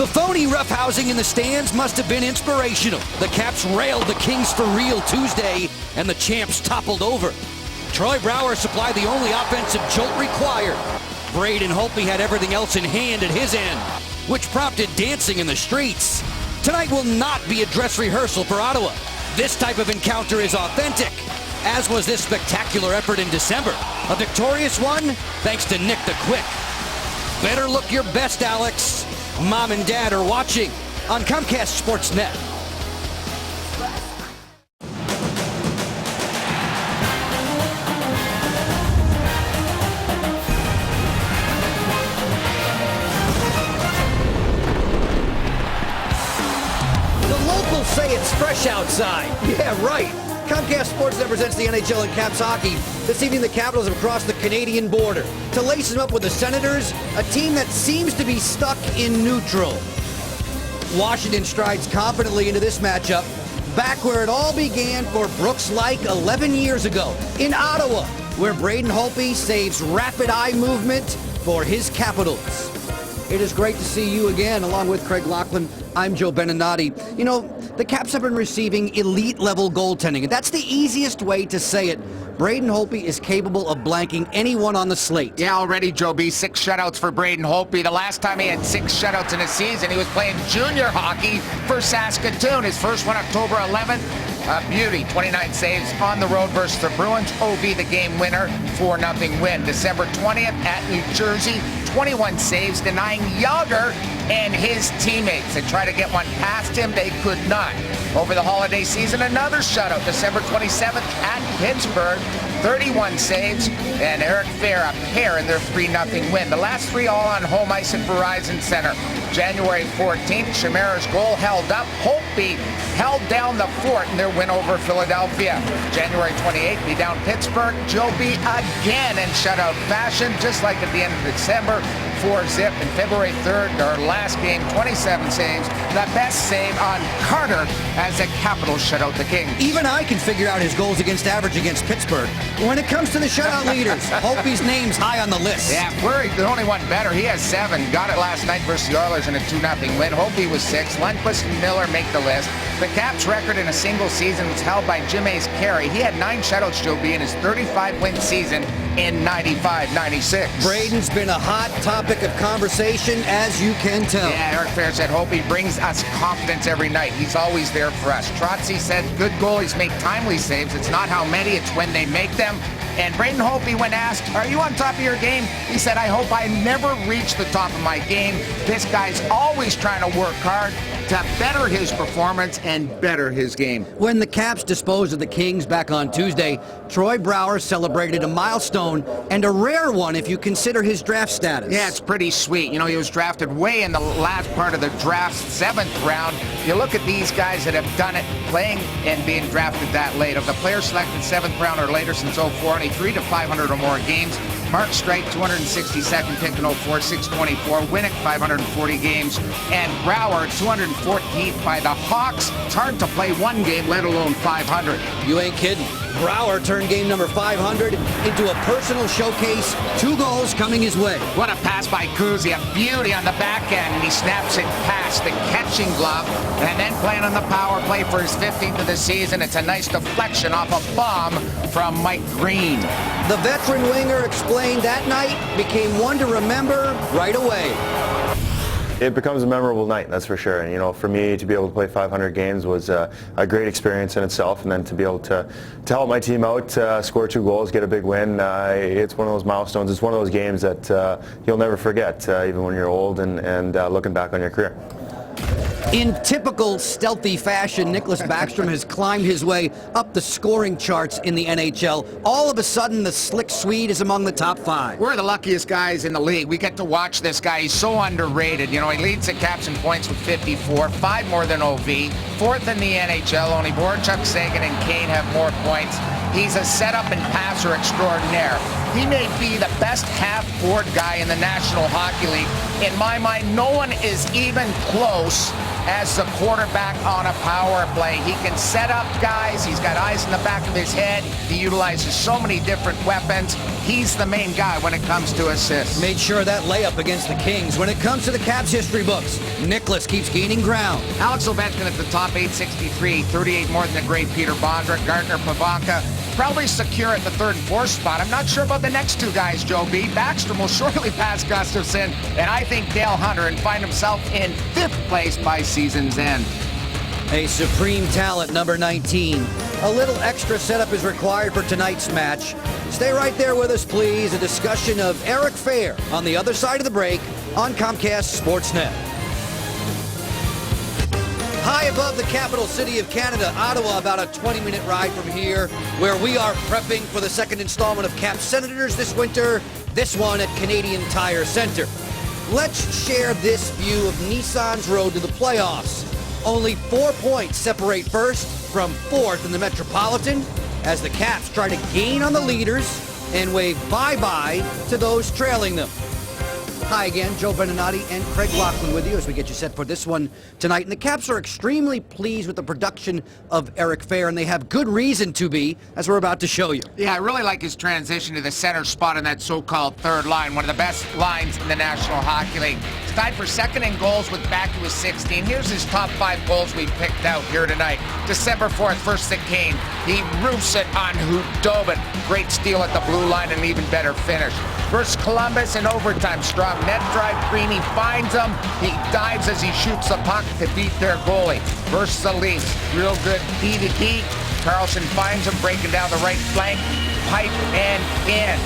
The phony roughhousing in the stands must have been inspirational. The Caps railed the Kings for real Tuesday, and the champs toppled over. Troy Brouwer supplied the only offensive jolt required. Braden Holtby had everything else in hand at his end, which prompted dancing in the streets. Tonight will not be a dress rehearsal for Ottawa. This type of encounter is authentic, as was this spectacular effort in December. A victorious one, thanks to Nick the Quick. Better look your best, Alex. Mom and Dad are watching on Comcast Sportsnet. The locals say it's fresh outside. Yeah, right. Comcast Sportsnet presents the NHL and Caps hockey. This evening, the Capitals have crossed the Canadian border to lace them up with the Senators, a team that seems to be stuck in neutral. Washington strides confidently into this matchup, back where it all began for Brooks Laich 11 years ago, in Ottawa, where Braden Holtby saves rapid eye movement for his Capitals. It is great to see you again, along with Craig Laughlin. I'm Joe Beninati. You know, the Caps have been receiving elite-level goaltending, and that's the easiest way to say it. Braden Holtby is capable of blanking anyone on the slate. Yeah, already, Joe B. 6 shutouts for Braden Holtby. The last time he had 6 shutouts in a season, he was playing junior hockey for Saskatoon. His first one, October 11th. A beauty, 29 saves on the road versus the Bruins. OV the game winner, 4-0 win. December 20th at New Jersey, 21 saves, denying Yager and his teammates. They tried to get one past him, they could not. Over the holiday season, another shutout, December 27th at Pittsburgh, 31 saves, and Eric Fair a pair in their 3-0 win. The last 3 all on home ice at Verizon Center. January 14th, Chimera's goal held up. Holtby held down the fort in their win over Philadelphia. January 28th, be down Pittsburgh. Joe B again in shutout fashion, just like at the end of December. 4-0. And February 3rd, their last game, 27 saves. The best save on Carter as the Capitals shut out the Kings. Even I can figure out his goals against average against Pittsburgh. When it comes to the shutout leaders, Holtby's name's high on the list. Yeah, Fleury, the only one better. He has 7. Got it last night versus the Oilers in a 2-0 win. Holtby was 6. Lundqvist and Miller make the list. The Caps record in a single season was held by Jim Ace Carey. He had 9 shutouts, Joe B, in his 35-win season in 95-96. Braden's been a hot topic of conversation, as you can tell. Yeah, Eric Fair said Holtby brings us confidence every night. He's always there for us. Trotzy said good goalies make timely saves. It's not how many, it's when they make them. And Braden Holtby, when asked, are you on top of your game? He said, I hope I never reach the top of my game. This guy's always trying to work hard to better his performance and better his game. When the Caps disposed of the Kings back on Tuesday, Troy Brouwer celebrated a milestone, and a rare one if you consider his draft status. Yeah, it's pretty sweet. You know, he was drafted way in the last part of the draft's 7th round. You look at these guys that have done it, playing and being drafted that late. Of the players selected 7th round or later since 04, only 3 to 500 or more games. Mark Streit, 262nd pick in 04, 624. Winnick, 540 games. And Brouwer, 214th by the Hawks. It's hard to play one game, let alone 500. You ain't kidding. Brouwer turned game number 500 into a personal showcase. 2 goals coming his way. What a pass by Kuzi, a beauty on the back end, and he snaps it past the catching glove, and then playing on the power play for his 15th of the season. It's a nice deflection off a bomb from Mike Green. The veteran winger explained that night became one to remember right away. It becomes a memorable night, that's for sure. And, you know, for me to be able to play 500 games was a great experience in itself, and then to be able to help my team out, score 2 goals, get a big win, it's one of those milestones. It's one of those games that you'll never forget, even when you're old and looking back on your career. In typical stealthy fashion, Nicklas Backstrom has climbed his way up the scoring charts in the NHL. All of a sudden, the slick Swede is among the top 5. We're the luckiest guys in the league. We get to watch this guy. He's so underrated. You know, he leads the Caps in points with 54, 5 more than OV. 4th in the NHL. Only Voracek, Sagan, and Kane have more points. He's a setup and passer extraordinaire. He may be the best half-forward guy in the National Hockey League. In my mind, no one is even close as the quarterback on a power play. He can set up guys. He's got eyes in the back of his head. He utilizes so many different weapons. he's the main guy when it comes to assists. Made sure of that layup against the Kings. When it comes to the Caps history books, Nicholas keeps gaining ground. Alex Ovechkin at the top, 863, 38 more than the great Peter Bondra. Gardner Pavanka probably secure at the third and fourth spot. I'm not sure about the next two guys, Joe B. Backstrom will shortly pass Gustafson, and I think Dale Hunter, and find himself in 5th place by season's end. A supreme talent, number 19. A little extra setup is required for tonight's match. Stay right there with us, please. A discussion of Eric Fehr on the other side of the break on Comcast Sportsnet. High above the capital city of Canada, Ottawa, about a 20-minute ride from here, where we are prepping for the second installment of Caps Senators this winter, this one at Canadian Tire Centre. Let's share this view of Nissan's road to the playoffs. Only 4 points separate first from 4th in the Metropolitan as the Caps try to gain on the leaders and wave bye-bye to those trailing them. Hi again, Joe Beninati and Craig Laughlin with you as we get you set for this one tonight. And the Caps are extremely pleased with the production of Eric Fehr, and they have good reason to be, as we're about to show you. Yeah, I really like his transition to the center spot in that so-called third line, one of the best lines in the National Hockey League. He's tied for second in goals with back to his 16. Here's his top 5 goals we picked out here tonight. December 4th versus the Kane. He roofs it on Hudobin. Great steal at the blue line and even better finish. Versus Columbus in overtime, strong net drive. Greeny finds him. He dives as he shoots the puck to beat their goalie. Versus the Leafs, real good D-to-D. Carlson finds him breaking down the right flank. Pipe and in.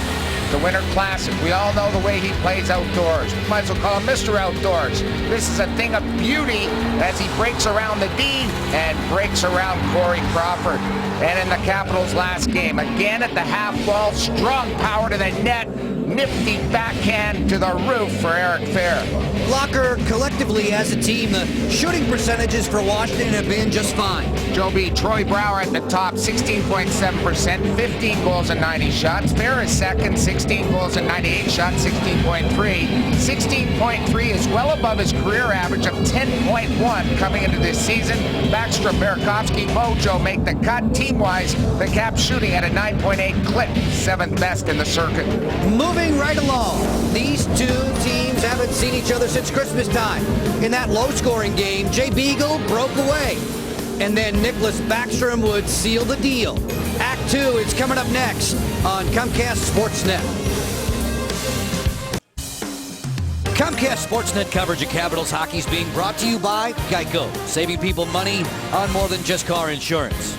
The Winter Classic. We all know the way he plays outdoors. We might as well call him Mr. Outdoors. This is a thing of beauty as he breaks around the D and breaks around Corey Crawford. And in the Capitals' last game, again at the half wall, strong power to the net. Nifty backhand to the roof for Eric Fehr. Locker, collectively as a team, the shooting percentages for Washington have been just fine. Joe B. Troy Brouwer at the top, 16.7%, 15 goals and 90 shots. Fehr is second, 16 goals and 98 shots, 16.3. 16.3 is well above his career average of 10.1 coming into this season. Backstrom, Burakovsky, Mojo make the cut. Team-wise, the Caps shooting at a 9.8 clip, 7th best in the circuit. Moving right along, these two teams haven't seen each other since Christmas time. In that low-scoring game, Jay Beagle broke away. And then Nicholas Backstrom would seal the deal. Act 2 is coming up next on Comcast Sportsnet. Comcast Sportsnet coverage of Capitals hockey is being brought to you by Geico, saving people money on more than just car insurance.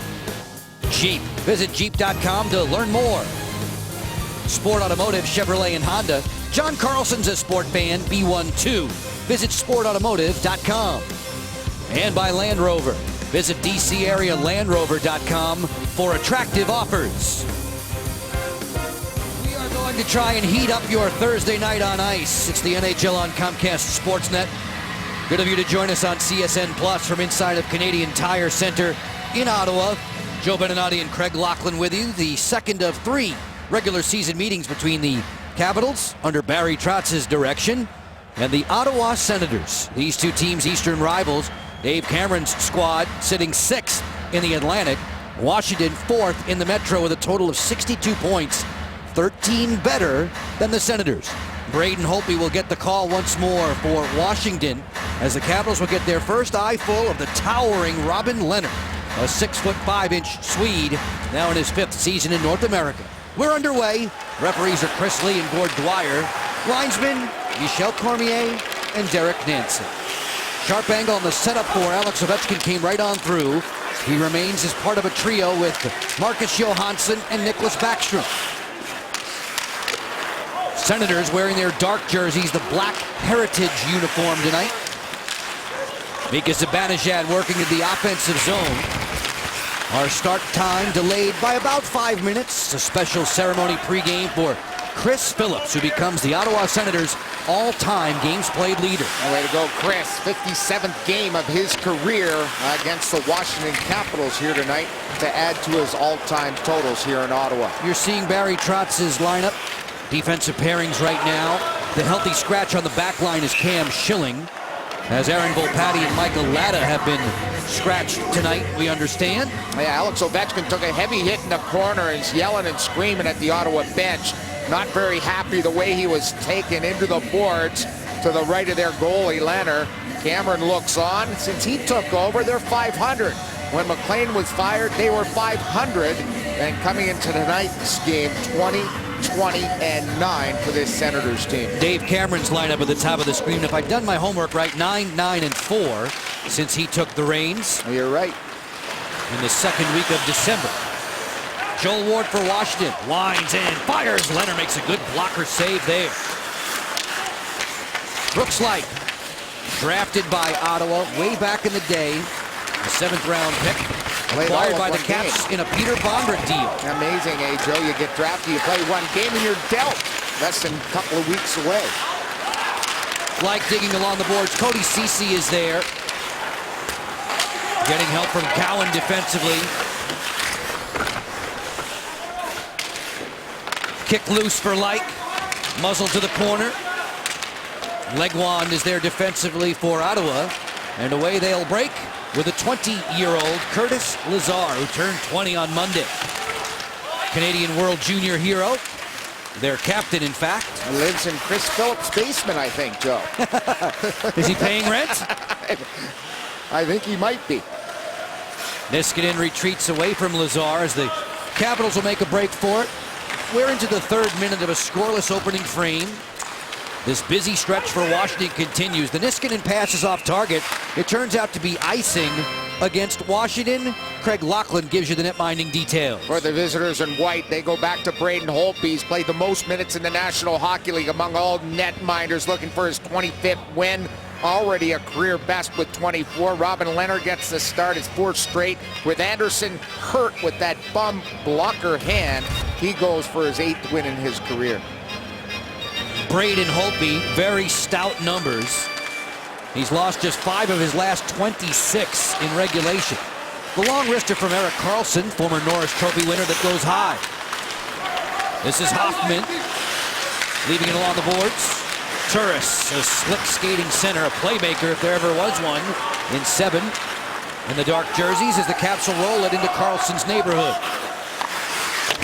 Jeep. Visit Jeep.com to learn more. Sport Automotive, Chevrolet, and Honda. John Carlson's a sport fan, B12. Visit sportautomotive.com. And by Land Rover. Visit DCAreaLandRover.com for attractive offers. We are going to try and heat up your Thursday night on ice. It's the NHL on Comcast Sportsnet. Good of you to join us on CSN Plus from inside of Canadian Tire Centre in Ottawa. Joe Beninati and Craig Laughlin with you. The second of 3 regular season meetings between the Capitals under Barry Trotz's direction and the Ottawa Senators. These two teams, Eastern rivals. Dave Cameron's squad sitting 6th in the Atlantic. Washington 4th in the Metro with a total of 62 points, 13 better than the Senators. Braden Holtby will get the call once more for Washington as the Capitals will get their first eyeful of the towering Robin Leonard, a 6'5" Swede, now in his 5th season in North America. We're underway. Referees are Chris Lee and Gord Dwyer. Linesmen, Michel Cormier and Derek Nancy. Sharp angle on the setup for Alex Ovechkin came right on through. He remains as part of a trio with Marcus Johansson and Nicholas Backstrom. Senators wearing their dark jerseys, the black heritage uniform tonight. Mika Zibanejad working in the offensive zone. Our start time delayed by about 5 minutes. A special ceremony pregame for Chris Phillips, who becomes the Ottawa Senators' all-time games played leader. Way to go, Chris. 57th game of his career against the Washington Capitals here tonight to add to his all-time totals here in Ottawa. You're seeing Barry Trotz's lineup. Defensive pairings right now. The healthy scratch on the back line is Cam Schilling, as Aaron Volpatti and Michael Latta have been scratched tonight, we understand. Yeah, Alex Ovechkin took a heavy hit in the corner and is yelling and screaming at the Ottawa bench. not very happy the way he was taken into the boards to the right of their goalie, Leonard. Cameron looks on. Since he took over, they're 500. When McLean was fired, they were 500. And coming into tonight's game, 20-20-9 for this Senators team. Dave Cameron's lineup at the top of the screen. If I'd done my homework right, 9-9-4 since he took the reins. Oh, you're right. In the second week of December. Joel Ward for Washington. Winds in, fires. Leonard makes a good blocker save there. Brooks Light, drafted by Ottawa way back in the day. A 7th-round pick. Acquired by the Caps in a Peter Bondra deal. Amazing, Joe. You get drafted, you play one game, and you're dealt. Less than a couple of weeks away. Like digging along the boards. Cody Ceci is there. Getting help from Cowan defensively. Kick loose for Like. Muzzle to the corner. Legwand is there defensively for Ottawa. And away they'll break with a 20-year-old Curtis Lazar, who turned 20 on Monday. Canadian World Junior hero. Their captain, in fact. Lives in Chris Phillips' basement, I think, Joe. Is he paying rent? I think he might be. Niskanen retreats away from Lazar as the Capitals will make a break for it. We're into the 3rd minute of a scoreless opening frame. This busy stretch for Washington continues. The Niskanen pass is off target. It turns out to be icing against Washington. Craig Laughlin gives you the net-minding details. For the visitors in white, they go back to Braden Holtby. He's played the most minutes in the National Hockey League among all netminders, looking for his 25th win. Already a career best with 24. Robin Leonard gets the start. His 4th straight. With Anderson hurt with that bum blocker hand, he goes for his 8th win in his career. Braden Holtby, very stout numbers. He's lost just 5 of his last 26 in regulation. The long wrister from Erik Karlsson, former Norris Trophy winner, that goes high. This is Hoffman, leaving it along the boards. Turris, a slick skating center, a playmaker if there ever was one, in 7. In the dark jerseys as the Caps will roll it into Karlsson's neighborhood.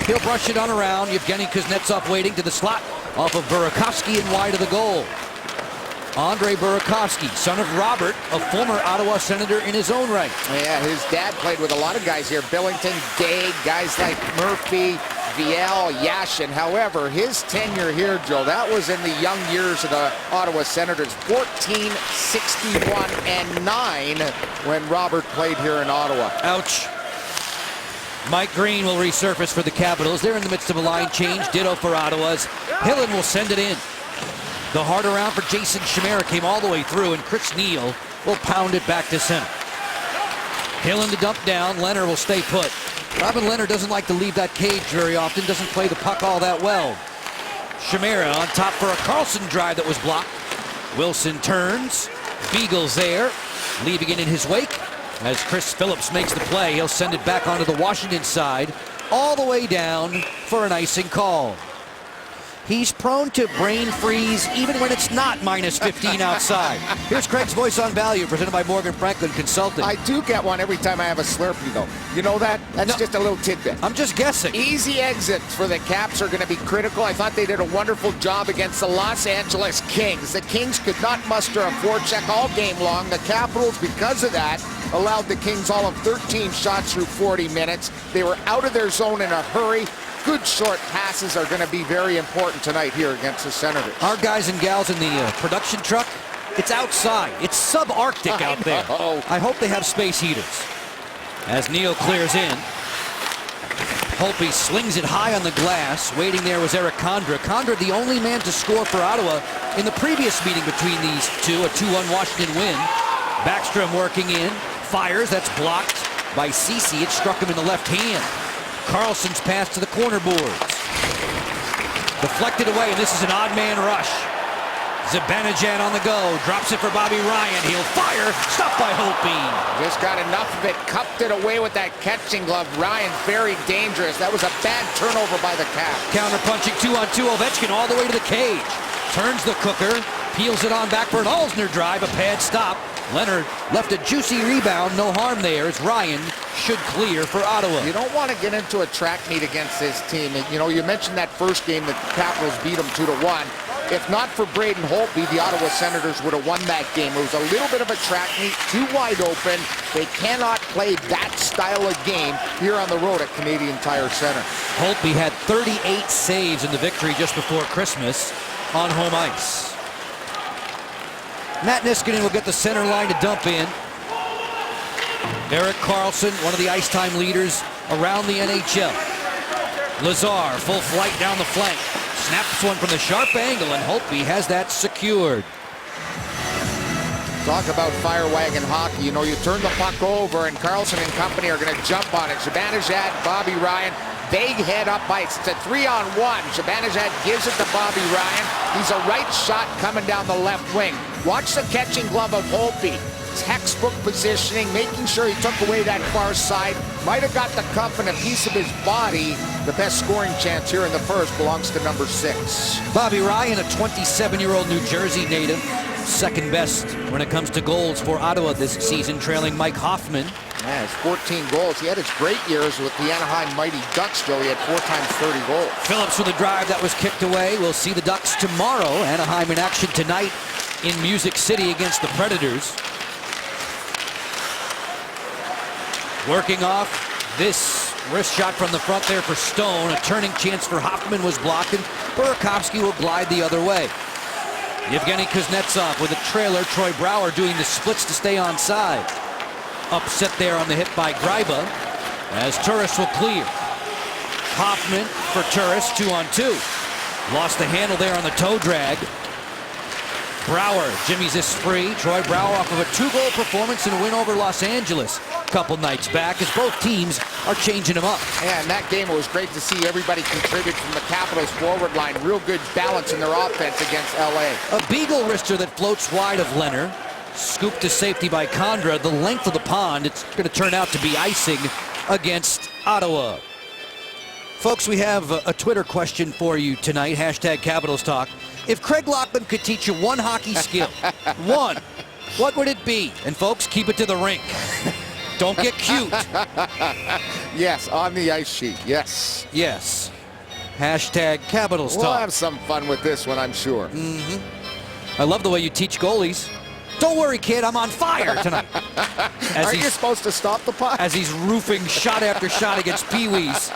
He'll brush it on around. Yevgeny Kuznetsov waiting to the slot off of Burakovsky and wide of the goal. Andre Burakovsky, son of Robert, a former Ottawa Senator in his own right. Yeah, his dad played with a lot of guys here. Billington, Daigle, guys like Murphy, Viel, Yashin. However, his tenure here, Joe, that was in the young years of the Ottawa Senators. 14, 61, and 9 when Robert played here in Ottawa. Ouch. Mike Green will resurface for the Capitals. They're in the midst of a line change. Ditto for Ottawa's. Hillen will send it in. The hard around for Jason Chimera came all the way through, and Chris Neal will pound it back to center. Hillen to dump down. Leonard will stay put. Robin Leonard doesn't like to leave that cage very often. Doesn't play the puck all that well. Chimera on top for a Karlsson drive that was blocked. Wilson turns. Beagle's there, leaving it in his wake. As Chris Phillips makes the play, he'll send it back onto the Washington side, all the way down for an icing call. He's prone to brain freeze even when it's not minus 15 outside. Here's Craig's Voice on Value, presented by Morgan Franklin Consulting. I do get one every time I have a Slurpee, though. You know that? That's just a little tidbit. I'm just guessing. Easy exits for the Caps are going to be critical. I thought they did a wonderful job against the Los Angeles Kings. The Kings could not muster a forecheck all game long. The Capitals, because of that, allowed the Kings all of 13 shots through 40 minutes. They were out of their zone in a hurry. Good short passes are going to be very important tonight here against the Senators. Our guys and gals in the production truck, it's outside. It's subarctic out there. I hope they have space heaters. As Neal clears in, Holtby slings it high on the glass. Waiting there was Eric Condra. Condra, the only man to score for Ottawa in the previous meeting between these two, a 2-1 Washington win. Backstrom working in, fires, that's blocked by Ceci. It struck him in the left hand. Karlsson's pass to the corner boards. Deflected away, and this is an odd man rush. Zibanejad on the go, drops it for Bobby Ryan. He'll fire, stopped by Holtby. Just got enough of it, cupped it away with that catching glove. Ryan's very dangerous. That was a bad turnover by the Caps. Counter-punching 2-on-2, Ovechkin all the way to the cage. Turns the cooker, peels it on back for an Alzner drive, a pad stop. Leonard left a juicy rebound, no harm there as Ryan should clear for Ottawa. You don't want to get into a track meet against this team. And, you know, you mentioned that first game that the Capitals beat them 2-1. If not for Braden Holtby, the Ottawa Senators would have won that game. It was a little bit of a track meet, too wide open. They cannot play that style of game here on the road at Canadian Tire Center. Holtby had 38 saves in the victory just before Christmas on home ice. Matt Niskanen will get the center line to dump in. Erik Karlsson, one of the ice time leaders around the NHL. Lazar, full flight down the flank. Snaps one from the sharp angle, and Holtby has that secured. Talk about fire wagon hockey. You know, you turn the puck over, and Karlsson and company are going to jump on it. Zibanejad, Bobby Ryan, they head up ice. It's a 3-on-1. Zibanejad gives it to Bobby Ryan. He's a right shot coming down the left wing. Watch the catching glove of Holtby. Textbook positioning, making sure he took away that far side. Might have got the cuff and a piece of his body. The best scoring chance here in the first belongs to number 6. Bobby Ryan, a 27-year-old New Jersey native, second best when it comes to goals for Ottawa this season, trailing Mike Hoffman. Yeah, his 14 goals. He had his great years with the Anaheim Mighty Ducks, Joe. He had 4 times 30 goals. Phillips with a drive that was kicked away. We'll see the Ducks tomorrow. Anaheim in action tonight in Music City against the Predators. Working off this wrist shot from the front there for Stone. A turning chance for Hoffman was blocked, and Burakovsky will glide the other way. Yevgeny Kuznetsov with a trailer. Troy Brouwer doing the splits to stay onside. Upset there on the hit by Gryba as Turris will clear. Hoffman for Turris, 2-on-2. Lost the handle there on the toe drag. Brouwer, Jimmy's this free. Troy Brouwer off of a 2-goal performance and a win over Los Angeles a couple nights back, as both teams are changing them up. Yeah, in that game it was great to see everybody contribute from the Capitals forward line. Real good balance in their offense against LA. A beagle wrister that floats wide of Leonard. Scooped to safety by Condra. The length of the pond, it's going to turn out to be icing against Ottawa. Folks, we have a Twitter question for you tonight. Hashtag Capitals Talk. If Craig Laughlin could teach you one hockey skill, one, what would it be? And folks, keep it to the rink. Don't get cute. Yes, on the ice sheet, yes. Yes. Hashtag Capitals We'll Talk. have some fun with this one, I'm sure. I love the way you teach goalies. Don't worry, kid, I'm on fire tonight. Are you supposed to stop the puck? As he's roofing shot after shot against Pee-wees.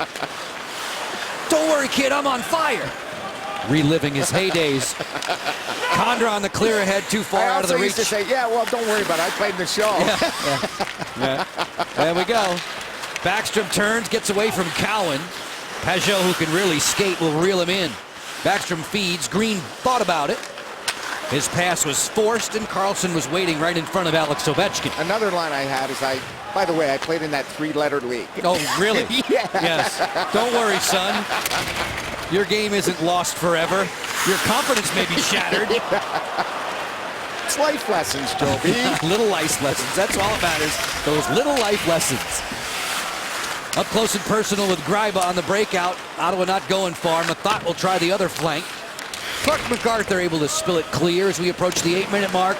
Don't worry, kid, I'm on fire. Reliving his heydays. Condra on the clear ahead, too far out of the reach. I used to say, yeah, well, don't worry about it. I played in the show. Yeah. There we go. Backstrom turns, gets away from Cowan. Pajot, who can really skate, will reel him in. Backstrom feeds. Green thought about it. His pass was forced, and Karlsson was waiting right in front of Alex Ovechkin. Another line I had is, by the way, I played in that 3-letter league. Oh, really? Yeah. Yes. Don't worry, son. Your game isn't lost forever. Your confidence may be shattered. It's life lessons, Joby. Little life lessons. That's all that matters. Those little life lessons. Up close and personal with Gryba on the breakout. Ottawa not going far. Mathot will try the other flank. Clark MacArthur able to spill it clear as we approach the 8-minute mark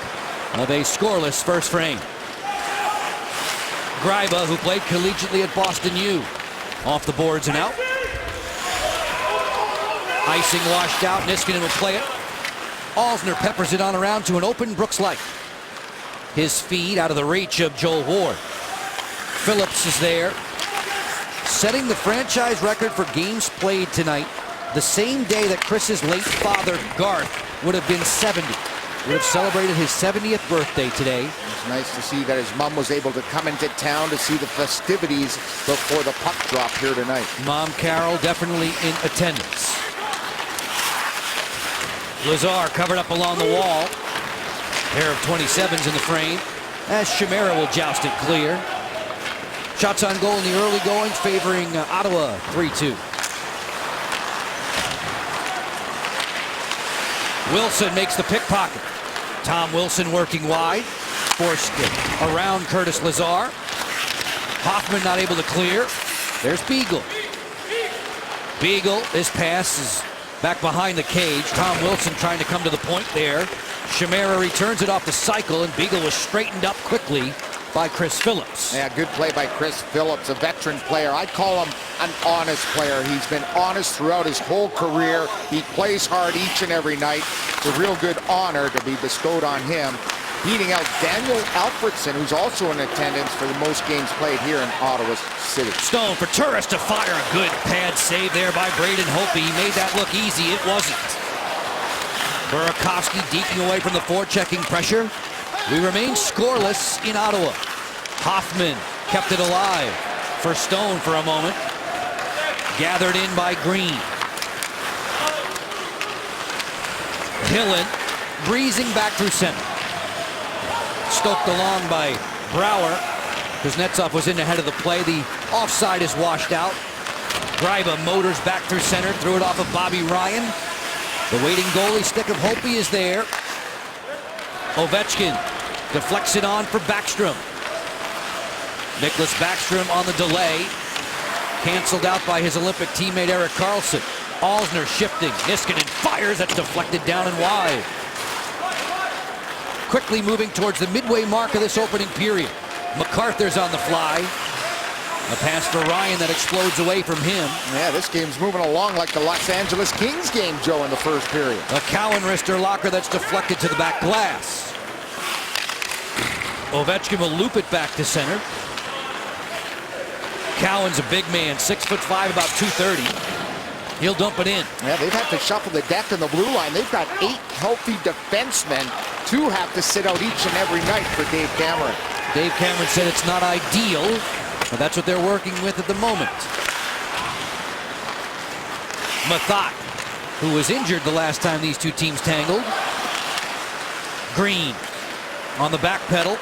of a scoreless first frame. Gryba, who played collegiately at Boston U, off the boards and out. Icing washed out. Niskanen will play it. Alsner peppers it on around to an open Brooks Light. His feed out of the reach of Joel Ward. Phillips is there, setting the franchise record for games played tonight, the same day that Chris's late father, Garth, would have been 70. Would have celebrated his 70th birthday today. It's nice to see that his mom was able to come into town to see the festivities before the puck drop here tonight. Mom Carol definitely in attendance. Lazar covered up along the wall. Pair of 27s in the frame as Chimera will joust it clear. Shots on goal in the early going favoring Ottawa 3-2. Wilson makes the pickpocket. Tom Wilson working wide. Forced it around Curtis Lazar. Hoffman not able to clear. There's Beagle. Beagle, his pass is back behind the cage. Tom Wilson trying to come to the point there. Chimera returns it off the cycle, and Beagle was straightened up quickly by Chris Phillips. Yeah, good play by Chris Phillips, a veteran player. I call him an honest player. He's been honest throughout his whole career. He plays hard each and every night. It's a real good honor to be bestowed on him, beating out Daniel Alfredson, who's also in attendance for the most games played here in Ottawa City. Stone for Turris to fire. A good pad save there by Braden Holtby. He made that look easy. It wasn't. Burakovsky deking away from the forechecking pressure. We remain scoreless in Ottawa. Hoffman kept it alive for Stone for a moment. Gathered in by Green. Hillen breezing back through center. Stoked along by Brouwer. Kuznetsov was in ahead of the play. The offside is washed out. Gryba motors back through center. Threw it off of Bobby Ryan. The waiting goalie stick of Holtby is there. Ovechkin deflects it on for Backstrom. Nicholas Backstrom on the delay. Canceled out by his Olympic teammate Erik Karlsson. Alzner shifting. Niskanen fires. That's deflected down and wide. Quickly moving towards the midway mark of this opening period. MacArthur's on the fly. A pass for Ryan that explodes away from him. Yeah, this game's moving along like the Los Angeles Kings game, Joe, in the first period. A Cowan wrister locker that's deflected to the back glass. Ovechkin will loop it back to center. Cowan's a big man, 6'5", about 230. He'll dump it in. Yeah, they've had to shuffle the deck in the blue line. They've got 8 healthy defensemen. 2 have to sit out each and every night for Dave Cameron. Dave Cameron said it's not ideal, but that's what they're working with at the moment. Mathot, who was injured the last time these two teams tangled. Green on the back pedal.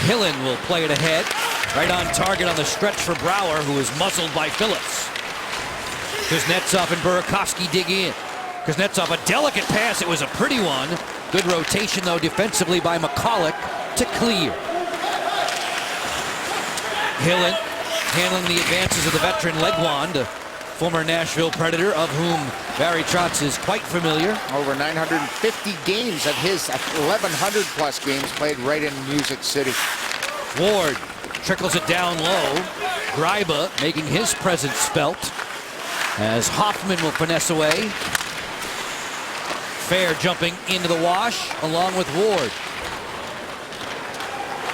Hillen will play it ahead. Right on target on the stretch for Brouwer, who is muzzled by Phillips. Kuznetsov and Burakovsky dig in. Kuznetsov, a delicate pass. It was a pretty one. Good rotation, though, defensively by McCulloch to clear. Hillen handling the advances of the veteran Legwand, a former Nashville Predator, of whom Barry Trotz is quite familiar. Over 950 games of his 1,100-plus games played right in Music City. Ward trickles it down low. Gryba making his presence felt as Hoffman will finesse away. Fair jumping into the wash along with Ward.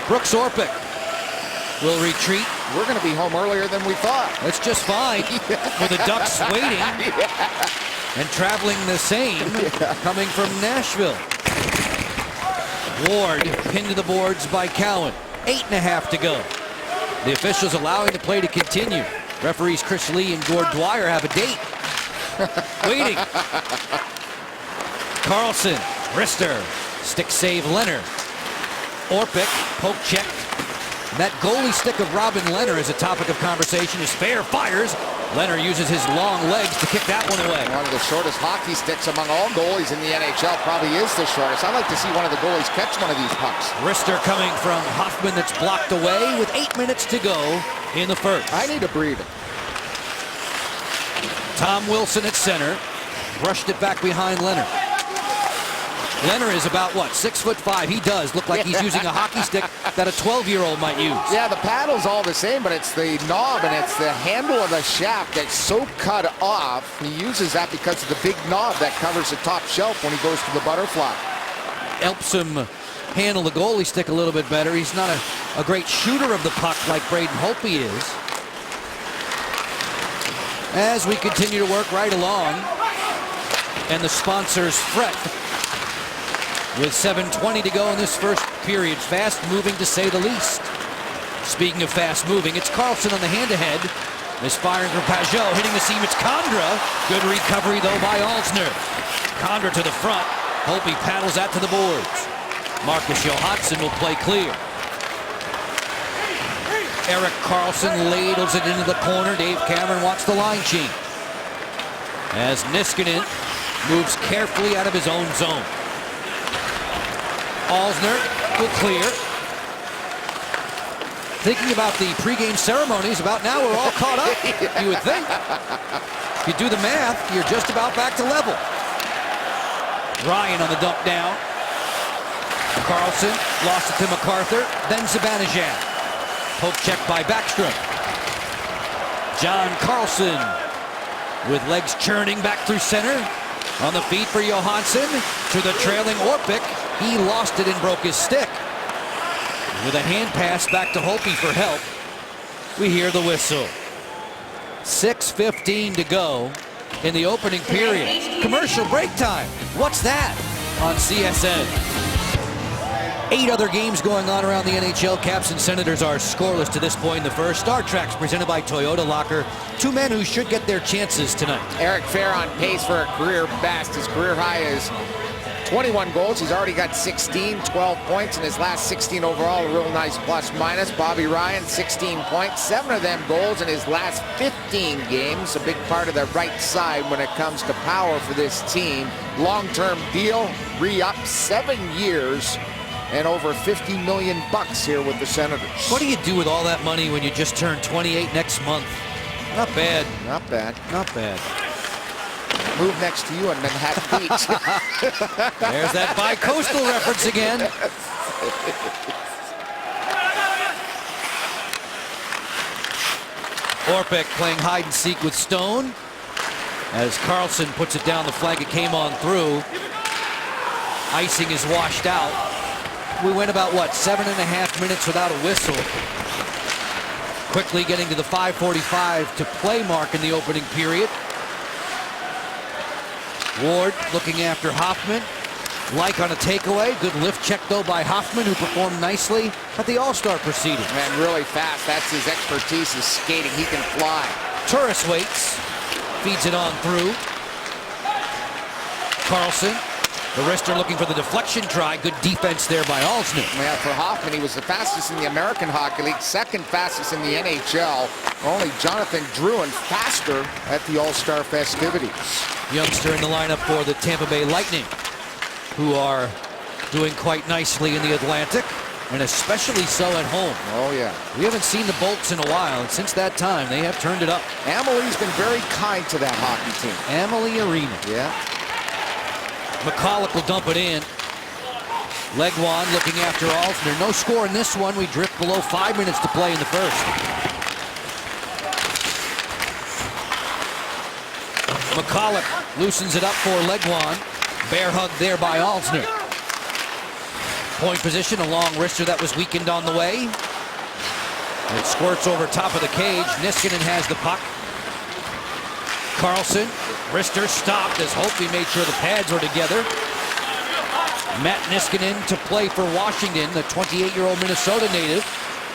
Brooks Orpik will retreat. We're going to be home earlier than we thought. That's just fine with the Ducks waiting and traveling the same coming from Nashville. Ward pinned to the boards by Cowan. 8.5 to go. The officials allowing the play to continue. Referees Chris Lee and Gord Dwyer have a date. Waiting. Karlsson, wrister, stick save Leonard. Orpik, poke check. And that goalie stick of Robin Leonard is a topic of conversation as Fair fires. Leonard uses his long legs to kick that one away. One of the shortest hockey sticks among all goalies in the NHL, probably is the shortest. I'd like to see one of the goalies catch one of these pucks. Wrister coming from Hoffman that's blocked away with 8 minutes to go in the first. I need a breather. Tom Wilson at center. Brushed it back behind Leonard. Leonard is about, what, 6'5". He does look like he's using a hockey stick that a 12-year-old might use. Yeah, the paddle's all the same, but it's the knob and it's the handle of the shaft that's so cut off. He uses that because of the big knob that covers the top shelf when he goes to the butterfly. Helps him handle the goalie stick a little bit better. He's not a great shooter of the puck like Braden Holtby is. As we continue to work right along, and the sponsors fret with 7:20 to go in this first period. Fast moving, to say the least. Speaking of fast moving, it's Karlsson on the hand-to-head. Misfiring from Pajot, hitting the seam. It's Condra. Good recovery, though, by Alzner. Condra to the front. Holtby paddles that to the boards. Marcus Johansson will play clear. Erik Karlsson ladles it into the corner. Dave Cameron wants the line change. As Niskanen moves carefully out of his own zone. Alzner will clear. Thinking about the pregame ceremonies, about now we're all caught up, you would think. If you do the math, you're just about back to level. Ryan on the dump down. Carlson lost it to MacArthur, then Zibanejad. Poke check by Backstrom. John Carlson with legs churning back through center. On the feet for Johansson to the trailing Orpik. He lost it and broke his stick. With a hand pass back to Holtby for help. We hear the whistle. 6:15 to go in the opening period. Commercial break time. What's that on CSN? 8 other games going on around the NHL. Caps and Senators are scoreless to this point in the first. Star Treks presented by Toyota Locker. 2 men who should get their chances tonight. Eric Fehr on pace for a career best. His career high is 21 goals. He's already got 16, 12 points in his last 16 overall. A real nice plus minus. Bobby Ryan, 16 points, 7 of them goals in his last 15 games. A big part of the right side when it comes to power for this team. Long-term deal, re-up 7 years. And over $50 million here with the Senators. What do you do with all that money when you just turn 28 next month? Not bad. Not bad. Not bad. Move next to you on Manhattan Beach. There's that bi-coastal reference again. Orpik playing hide and seek with Stone. As Carlson puts it down the flank, it came on through. Icing is washed out. We went about, what, 7.5 minutes without a whistle. Quickly getting to the 5:45 to play mark in the opening period. Ward looking after Hoffman. Like on a takeaway. Good lift check, though, by Hoffman, who performed nicely at the All-Star proceeding. And really fast. That's his expertise, is skating. He can fly. Turris waits. Feeds it on through. Carlson. The wrister looking for the deflection try. Good defense there by Alsner. Yeah, for Hoffman, he was the fastest in the American Hockey League, second fastest in the NHL. Only Jonathan Drouin faster at the All-Star festivities. Youngster in the lineup for the Tampa Bay Lightning, who are doing quite nicely in the Atlantic, and especially so at home. Oh, yeah. We haven't seen the Bolts in a while, and since that time, they have turned it up. Amelie's been very kind to that hockey team. Amalie Arena. Yeah. McCulloch will dump it in. Legwand looking after Alsner. No score in this one. We drift below 5 minutes to play in the first. McCulloch loosens it up for Legwand. Bear hug there by Alsner. Point position, a long wrister that was weakened on the way. It squirts over top of the cage. Niskanen has the puck. Carlson, wrister stopped as Holtby made sure the pads were together. Matt Niskanen to play for Washington, the 28-year-old Minnesota native.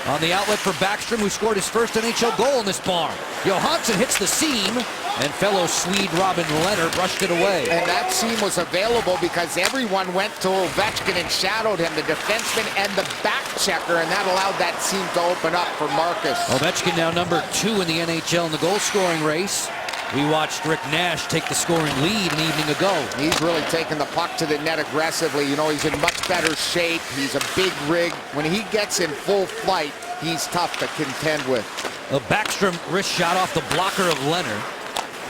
On the outlet for Backstrom, who scored his first NHL goal in this barn. Johansson hits the seam, and fellow Swede Robin Lehner brushed it away. And that seam was available because everyone went to Ovechkin and shadowed him, the defenseman and the back checker, and that allowed that seam to open up for Marcus. Ovechkin now number 2 in the NHL in the goal-scoring race. We watched Rick Nash take the scoring lead an evening ago. He's really taking the puck to the net aggressively. You know, he's in much better shape. He's a big rig. When he gets in full flight, he's tough to contend with. A Backstrom wrist shot off the blocker of Lehner.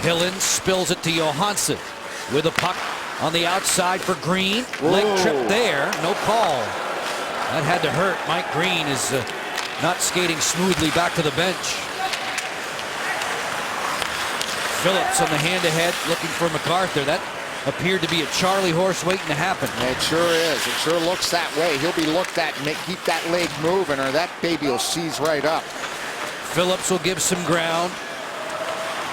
Hillen spills it to Johansson with a puck on the outside for Green. Leg trip there, no call. That had to hurt. Mike Green is not skating smoothly back to the bench. Phillips on the hand-to-head looking for MacArthur. That appeared to be a Charlie horse waiting to happen. It sure is. It sure looks that way. He'll be looked at and keep that leg moving, or that baby will seize right up. Phillips will give some ground.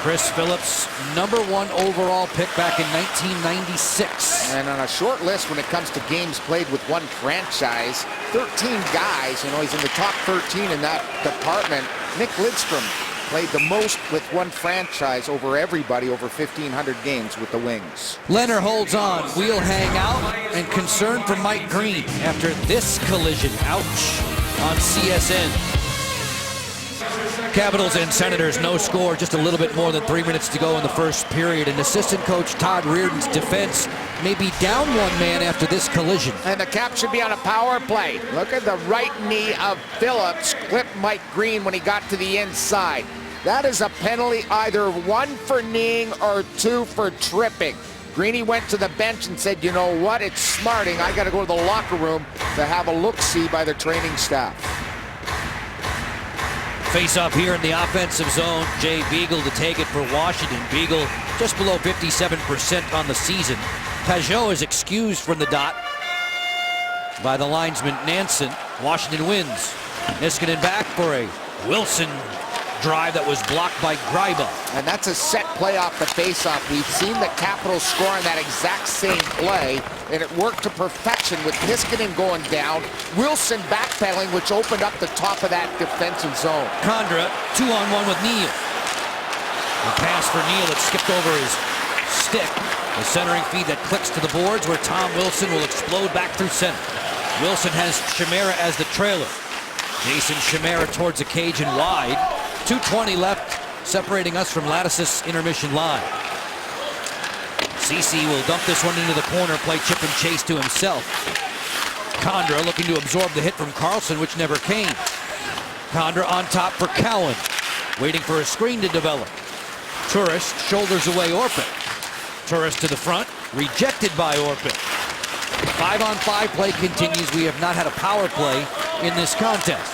Chris Phillips, number 1 overall pick back in 1996. And on a short list when it comes to games played with one franchise, 13 guys, you know, he's in the top 13 in that department. Nick Lidstrom played the most with one franchise over everybody, over 1,500 games with the Wings. Lehner holds on. Wheel hang out, and concern for Mike Green after this collision. Ouch. On CSN. Capitals and Senators, no score, just a little bit more than 3 minutes to go in the first period. And assistant coach Todd Reardon's defense may be down 1 man after this collision. And the Caps should be on a power play. Look at the right knee of Phillips clipped Mike Green when he got to the inside. That is a penalty, either 1 for kneeing or 2 for tripping. Greeny went to the bench and said, you know what, it's smarting. I got to go to the locker room to have a look-see by the training staff. Face off here in the offensive zone. Jay Beagle to take it for Washington. Beagle just below 57% on the season. Pajot is excused from the dot by the linesman Nansen. Washington wins. Niskanen back for a Wilson drive that was blocked by Greiba. And that's a set play off the faceoff. We've seen the Capitals score on that exact same play, and it worked to perfection with Niskanen going down, Wilson backpedaling, which opened up the top of that defensive zone. Condra 2-on-1 with Neal. A pass for Neal that skipped over his stick. The centering feed that clicks to the boards where Tom Wilson will explode back through center. Wilson has Chimera as the trailer. Jason Chimera towards the cage and wide. 2:20 left, separating us from Lattice's intermission line. CC will dump this one into the corner, play chip and chase to himself. Condra looking to absorb the hit from Carlson, which never came. Condra on top for Cowan, waiting for a screen to develop. Tourist shoulders away Orpik. Tourist to the front, rejected by Orpik. 5-on-5 play continues. We have not had a power play in this contest.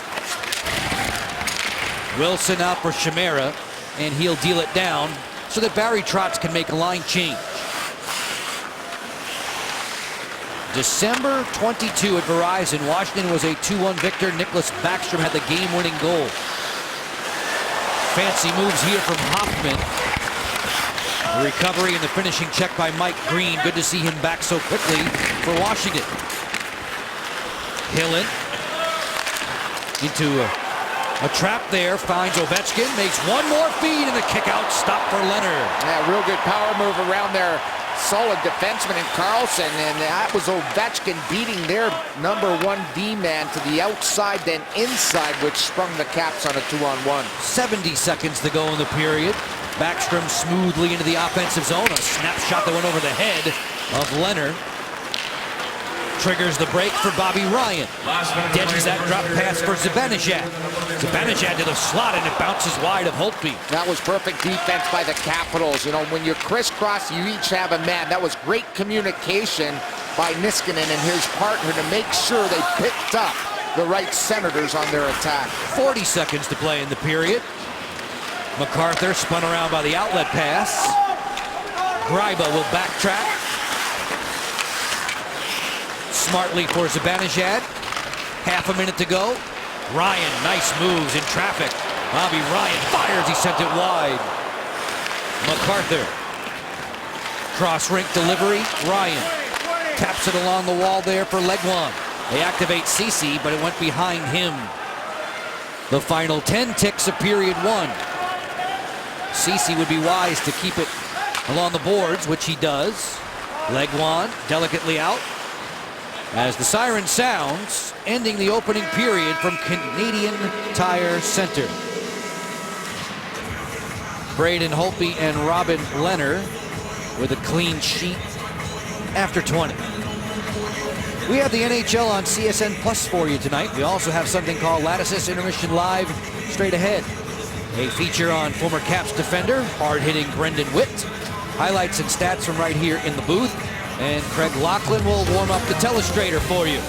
Wilson out for Chimera, and he'll deal it down so that Barry Trotz can make a line change. December 22 at Verizon, Washington was a 2-1 victor. Nicholas Backstrom had the game-winning goal. Fancy moves here from Hoffman. The recovery and the finishing check by Mike Green. Good to see him back so quickly for Washington. Hillen into a trap there, finds Ovechkin, makes one more feed, and a kick-out stop for Leonard. Yeah, real good power move around their solid defenseman in Carlson, and that was Ovechkin beating their #1 D-man to the outside, then inside, which sprung the Caps on a 2-on-1. 70 seconds to go in the period. Backstrom smoothly into the offensive zone. A snapshot that went over the head of Leonard. Triggers the break for Bobby Ryan. Ditches that drop pass for Zibanejad. Zibanejad to the slot, and it bounces wide of Holtby. That was perfect defense by the Capitals. You know, when you crisscross, you each have a man. That was great communication by Niskanen and his partner to make sure they picked up the right Senators on their attack. 40 seconds to play in the period. MacArthur spun around by the outlet pass. Greiba will backtrack. Smartly for Zibanejad. Half a minute to go. Ryan, nice moves in traffic. Bobby Ryan fires, he sent it wide. MacArthur. Cross rink delivery, Ryan. Taps it along the wall there for Legwand. They activate CC, but it went behind him. The final 10 ticks of period 1. CC would be wise to keep it along the boards, which he does. Legwand delicately out. As the siren sounds, ending the opening period from Canadian Tire Center. Braden Holtby and Robin Leonard with a clean sheet after 20. We have the NHL on CSN Plus for you tonight. We also have something called Lattice's Intermission Live straight ahead. A feature on former Caps defender, hard-hitting Brendan Witt. Highlights and stats from right here in the booth. And Craig Laughlin will warm up the telestrator for you.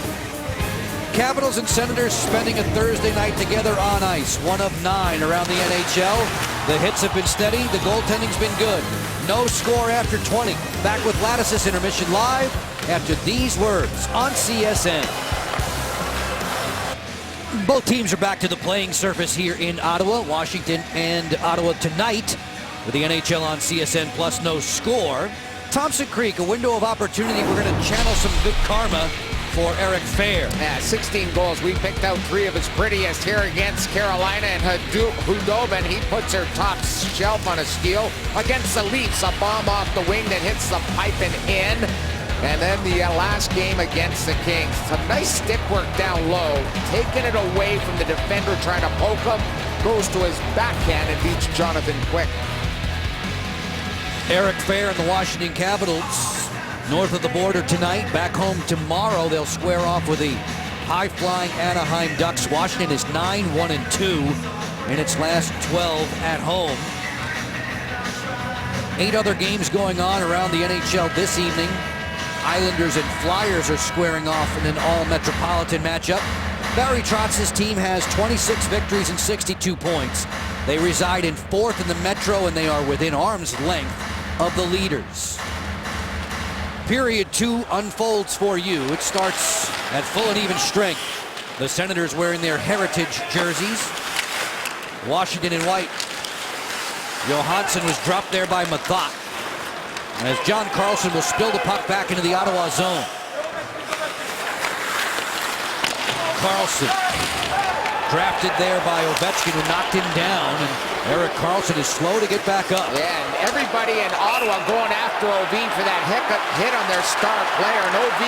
Capitals and Senators spending a Thursday night together on ice. 1 of 9 around the NHL. The hits have been steady. The goaltending's been good. No score after 20. Back with Lattice's Intermission Live after these words on CSN. Both teams are back to the playing surface here in Ottawa. Washington and Ottawa tonight with the NHL on CSN Plus. No score. Thompson Creek, a window of opportunity. We're going to channel some good karma for Eric Fehr. Yeah, 16 goals. We picked out 3 of his prettiest here against Carolina, and Hudobin, he puts her top shelf on a steal. Against the Leafs, a bomb off the wing that hits the pipe and in. And then the last game against the Kings. Some nice stick work down low, taking it away from the defender trying to poke him. Goes to his backhand and beats Jonathan Quick. Eric Fehr and the Washington Capitals north of the border tonight. Back home tomorrow, they'll square off with the high-flying Anaheim Ducks. Washington is 9-1-2 in its last 12 at home. 8 other games going on around the NHL this evening. Islanders and Flyers are squaring off in an all-metropolitan matchup. Barry Trotz's team has 26 victories and 62 points. They reside in 4th in the Metro, and they are within arm's length of the leaders. Period 2 unfolds for you. It starts at full and even strength. The Senators wearing their heritage jerseys. Washington in white. Johansson was dropped there by Mathot. As John Carlson will spill the puck back into the Ottawa zone. Carlson drafted there by Ovechkin, who knocked him down, and Erik Karlsson is slow to get back up. Yeah, and everybody in Ottawa going after OV for that hit on their star player, and OV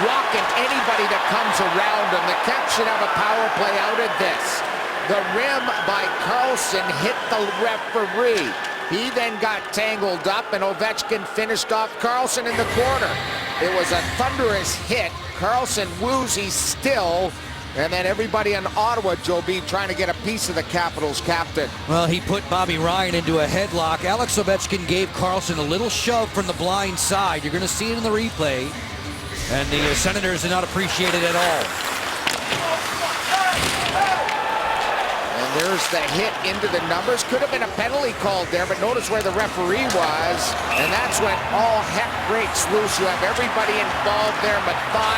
walking anybody that comes around him. The Caps should have a power play out of this. The rim by Karlsson hit the referee. He then got tangled up, and Ovechkin finished off Karlsson in the corner. It was a thunderous hit. Karlsson woozy still, and then everybody in Ottawa, Joe B, trying to get a piece of the Capitals captain. Well, he put Bobby Ryan into a headlock. Alex Ovechkin gave Karlsson a little shove from the blind side. You're going to see it in the replay, and the Senators did not appreciate it at all. There's the hit into the numbers. Could have been a penalty called there, but notice where the referee was, and that's when all heck breaks loose. You have everybody involved there, Mathot,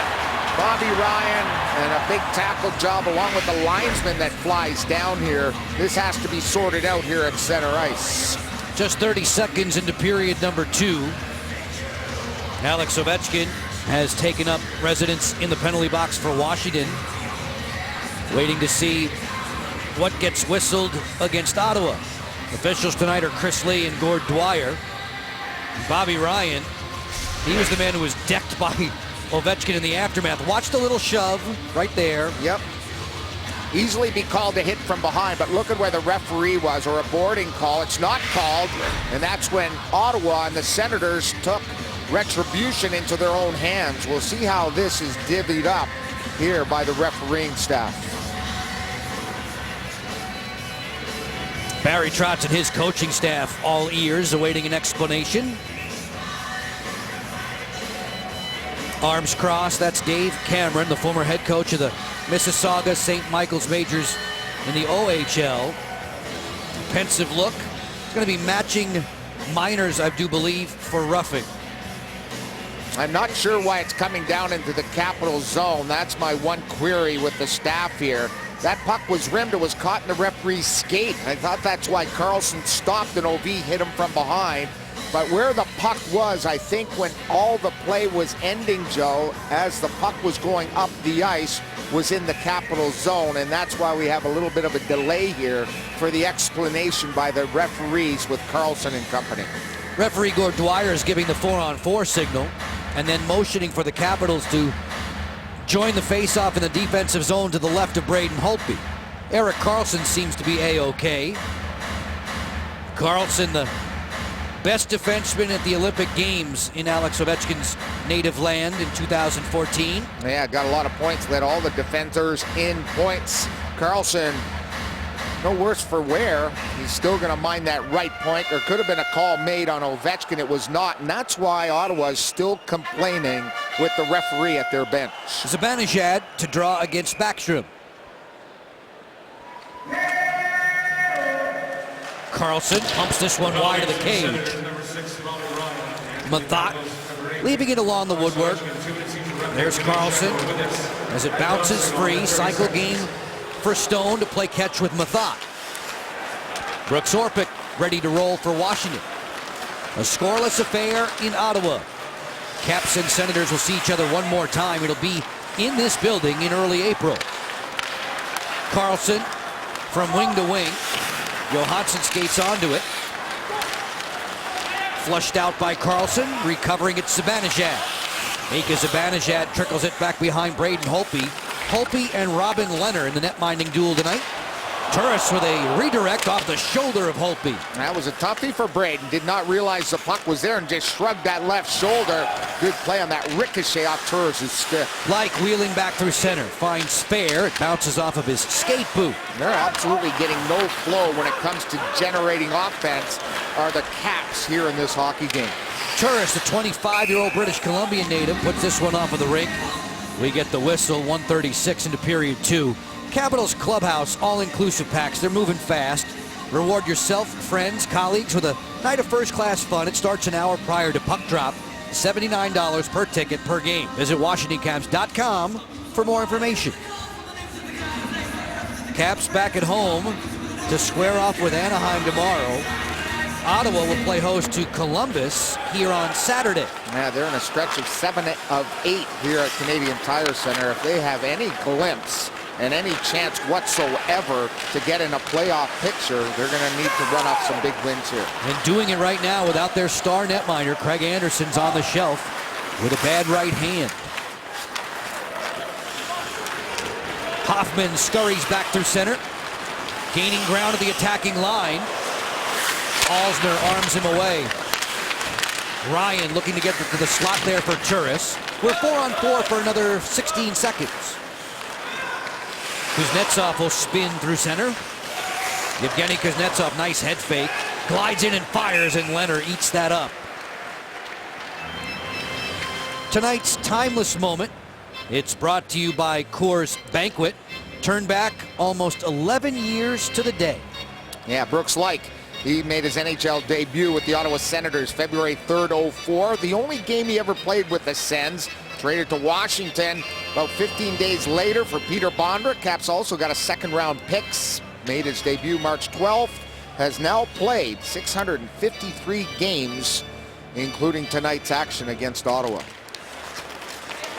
Bobby Ryan, and a big tackle job along with the linesman that flies down here. This has to be sorted out here at center ice. Just 30 seconds into period number 2. Alex Ovechkin has taken up residence in the penalty box for Washington, waiting to see what gets whistled against Ottawa. Officials tonight are Chris Lee and Gord Dwyer. Bobby Ryan, he was the man who was decked by Ovechkin in the aftermath. Watch the little shove right there. Yep. Easily be called a hit from behind, but look at where the referee was, or a boarding call. It's not called, and that's when Ottawa and the Senators took retribution into their own hands. We'll see how this is divvied up here by the refereeing staff. Barry Trotz and his coaching staff all ears, awaiting an explanation. Arms crossed, that's Dave Cameron, the former head coach of the Mississauga St. Michael's Majors in the OHL. Pensive look. It's going to be matching minors, I do believe, for roughing. I'm not sure why it's coming down into the Capital zone. That's my one query with the staff here. That puck was rimmed. It was caught in the referee's skate. I thought that's why Karlsson stopped and OV hit him from behind. But where the puck was, I think when all the play was ending, Joe, as the puck was going up the ice, was in the Capital zone. And that's why we have a little bit of a delay here for the explanation by the referees with Karlsson and company. Referee Gord Dwyer is giving the 4-on-4 signal and then motioning for the Capitals to join the face-off in the defensive zone to the left of Braden Holtby. Erik Karlsson seems to be A-OK. Karlsson, the best defenseman at the Olympic Games in Alex Ovechkin's native land in 2014. Yeah, got a lot of points, led all the defenders in points. Karlsson, no worse for wear. He's still going to mind that right point. There could have been a call made on Ovechkin. It was not, and that's why Ottawa is still complaining with the referee at their bench. Zibanejad to draw against Backstrom. Karlsson pumps this one wide of the cage. Mathot leaving it along the woodwork. There's Karlsson as it bounces free. Cycle game for Stone to play catch with Mathot. Brooks Orpik ready to roll for Washington. A scoreless affair in Ottawa. Caps and Senators will see each other one more time. It'll be in this building in early April. Karlsson from wing to wing. Johansson skates onto it. Flushed out by Karlsson, recovering it Zibanejad. Mika Zibanejad trickles it back behind Braden Holtby. Holtby and Robin Leonard in the net-minding duel tonight. Turris with a redirect off the shoulder of Holtby. That was a toughie for Braden. Did not realize the puck was there and just shrugged that left shoulder. Good play on that ricochet off Turris' stick. Like wheeling back through center. Finds Spare. It bounces off of his skate boot. They're absolutely getting no flow when it comes to generating offense, are the Caps here in this hockey game. Turris, the 25-year-old British Columbian native, puts this one off of the rink. We get the whistle, 1:36 into period 2. Capitals Clubhouse all-inclusive packs. They're moving fast. Reward yourself, friends, colleagues with a night of first-class fun. It starts an hour prior to puck drop. $79 per ticket per game. Visit WashingtonCaps.com for more information. Caps back at home to square off with Anaheim tomorrow. Ottawa will play host to Columbus here on Saturday. Yeah, they're in a stretch of 7 of 8 here at Canadian Tire Center. If they have any glimpse and any chance whatsoever to get in a playoff picture, they're going to need to run off some big wins here. And doing it right now without their star netminder, Craig Anderson's on the shelf with a bad right hand. Hoffman scurries back through center, gaining ground at the attacking line. Alsner arms him away. Ryan looking to get to the slot there for Turris. We're 4-on-4 for another 16 seconds. Kuznetsov will spin through center. Yevgeny Kuznetsov, nice head fake. Glides in and fires, and Leonard eats that up. Tonight's timeless moment. It's brought to you by Coors Banquet. Turn back almost 11 years to the day. Yeah, Brooks Laich. He made his NHL debut with the Ottawa Senators February 3rd, 04. The only game he ever played with the Sens. Traded to Washington about 15 days later for Peter Bondra. Caps also got a second-round pick. Made his debut March 12th. Has now played 653 games, including tonight's action against Ottawa.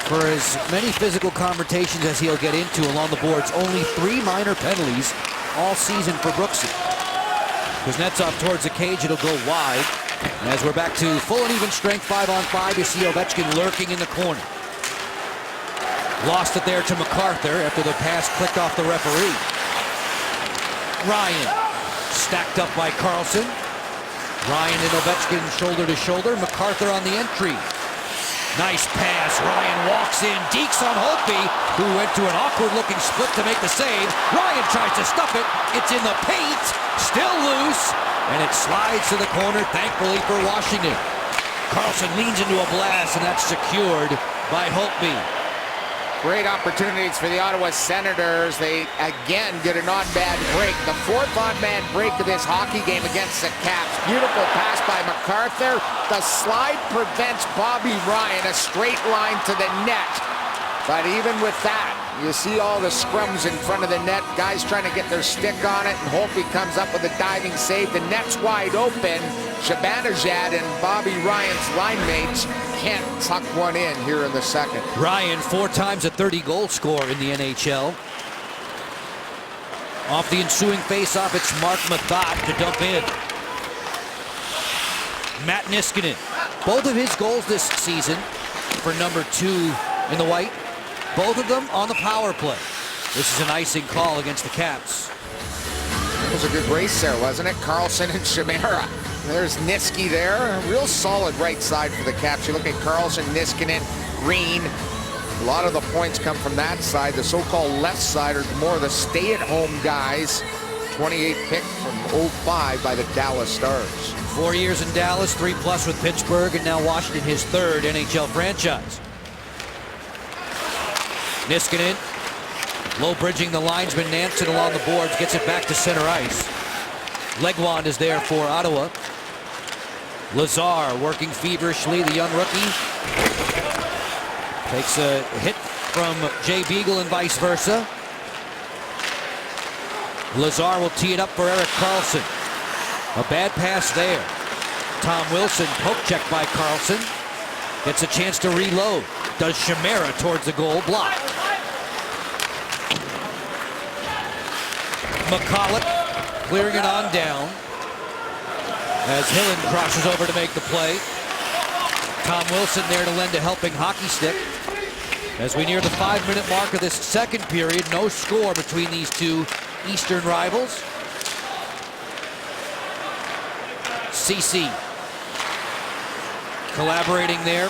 For as many physical confrontations as he'll get into along the boards, only 3 minor penalties all season for Brooksy. Kuznetsov towards the cage, it'll go wide. As we're back to full and even strength 5-on-5, you see Ovechkin lurking in the corner. Lost it there to MacArthur after the pass clicked off the referee. Ryan stacked up by Carlson. Ryan and Ovechkin shoulder to shoulder. MacArthur on the entry. Nice pass. Ryan walks in, dekes on Holtby, who went to an awkward-looking split to make the save. Ryan tries to stuff it. It's in the paint. Still loose. And it slides to the corner, thankfully for Washington. Carlson leans into a blast, and that's secured by Holtby. Great opportunities for the Ottawa Senators. They again get an on-man break. The 4th on-man break of this hockey game against the Caps. Beautiful pass by MacArthur. The slide prevents Bobby Ryan a straight line to the net. But even with that, you see all the scrums in front of the net. Guys trying to get their stick on it, and Holtby comes up with a diving save. The net's wide open. Zibanejad and Bobby Ryan's line mates can't tuck one in here in the second. Ryan, 4 times a 30-goal scorer in the NHL. Off the ensuing face-off, it's Mark Mathot to dump in. Matt Niskanen. Both of his goals this season for number 2 in the white. Both of them on the power play. This is an icing call against the Caps. It was a good race there, wasn't it? Carlson and Chimera. There's Niski there. Real solid right side for the Caps. You look at Carlson, Niskanen, Green. A lot of the points come from that side. The so-called left side are more of the stay-at-home guys. 28 pick from 05 by the Dallas Stars. 4 years in Dallas, 3+ with Pittsburgh, and now Washington, his 3rd NHL franchise. Niskanen, low bridging the linesman Nansen along the boards, gets it back to center ice. Legwand is there for Ottawa. Lazar working feverishly, the young rookie. Takes a hit from Jay Beagle and vice versa. Lazar will tee it up for Erik Karlsson. A bad pass there. Tom Wilson poke check by Karlsson. Gets a chance to reload. Does Chimera towards the goal, block. McCulloch clearing it on down as Hillen crosses over to make the play. Tom Wilson there to lend a helping hockey stick. As we near the 5-minute mark of this second period, no score between these two Eastern rivals. CC collaborating there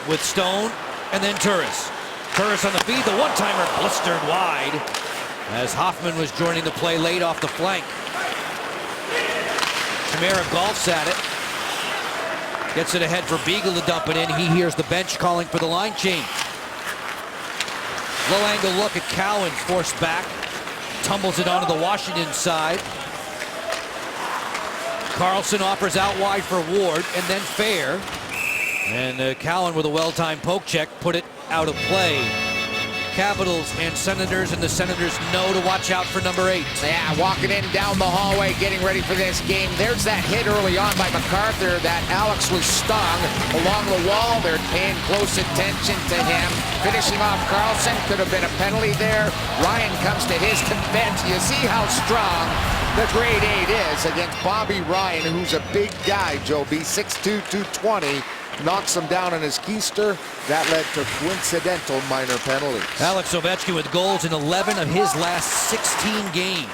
with Stone, and then Turris. Turris on the feed, the one-timer blistered wide as Hoffman was joining the play late off the flank. Chimera golfs at it. Gets it ahead for Beagle to dump it in. He hears the bench calling for the line change. Low angle look at Cowan, forced back. Tumbles it onto the Washington side. Carlson offers out wide for Ward, and then Fair. And Cowan with a well-timed poke check put it out of play. Capitals and Senators, and the Senators know to watch out for number 8. Yeah, walking in down the hallway, getting ready for this game. There's that hit early on by MacArthur that Alex was stung along the wall. They're paying close attention to him. Finishing off Carlson, could have been a penalty there. Ryan comes to his defense. You see how strong the grade 8 is against Bobby Ryan, who's a big guy, Joby, 6'2", 220. Knocks him down on his keister. That led to coincidental minor penalties. Alex Ovechkin with goals in 11 of his last 16 games.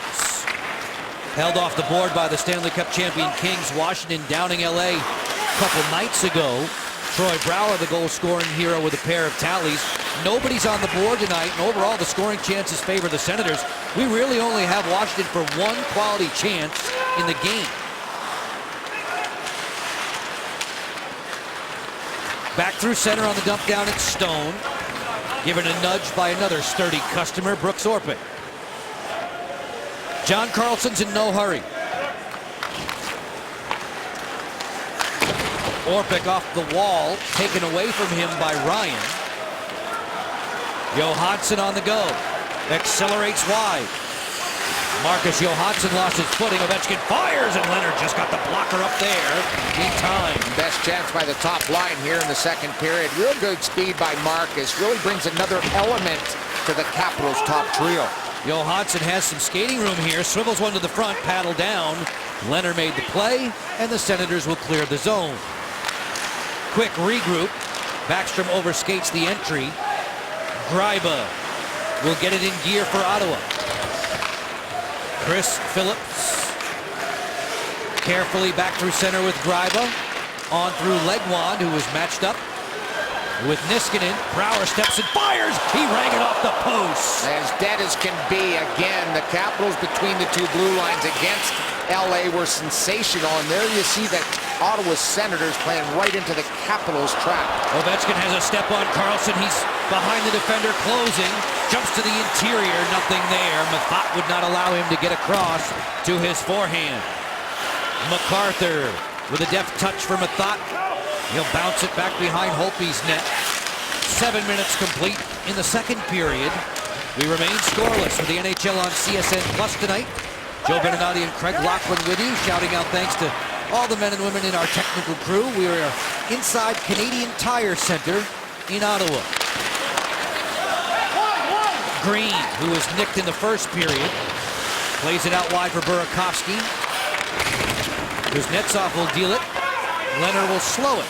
Held off the board by the Stanley Cup champion Kings. Washington downing LA a couple nights ago. Troy Brouwer, the goal-scoring hero, with a pair of tallies. Nobody's on the board tonight, and overall the scoring chances favor the Senators. We really only have Washington for one quality chance in the game. Back through center on the dump down, it's Stone. Given a nudge by another sturdy customer, Brooks Orpik. John Carlson's in no hurry. Orpik off the wall, taken away from him by Ryan. Johansson on the go. Accelerates wide. Marcus Johansson lost his footing. Ovechkin fires, and Leonard just got the blocker up there in time. Best chance by the top line here in the second period. Real good speed by Marcus. Really brings another element to the Capitals' top trio. Johansson has some skating room here. Swivels one to the front, paddle down. Leonard made the play, and the Senators will clear the zone. Quick regroup. Backstrom overskates the entry. Gryba will get it in gear for Ottawa. Chris Phillips carefully back through center with Gryba. On through Legwand, who was matched up with Niskanen. Brouwer steps and fires. He rang it off the post. As dead as can be. Again, the Capitals between the two blue lines against LA were sensational. And there you see that Ottawa Senators playing right into the Capitals' trap. Ovechkin has a step on Carlson. He's behind the defender, closing. Jumps to the interior, nothing there. Methot would not allow him to get across to his forehand. MacArthur with a deft touch for Methot. He'll bounce it back behind Holtby's net. 7 minutes complete in the second period. We remain scoreless with the NHL on CSN Plus tonight. Joe Beninati and Craig Loughlin with you, shouting out thanks to all the men and women in our technical crew. We are inside Canadian Tire Center in Ottawa. Green, who was nicked in the first period, plays it out wide for Burakovsky. Kuznetsov will deal it. Leonard will slow it.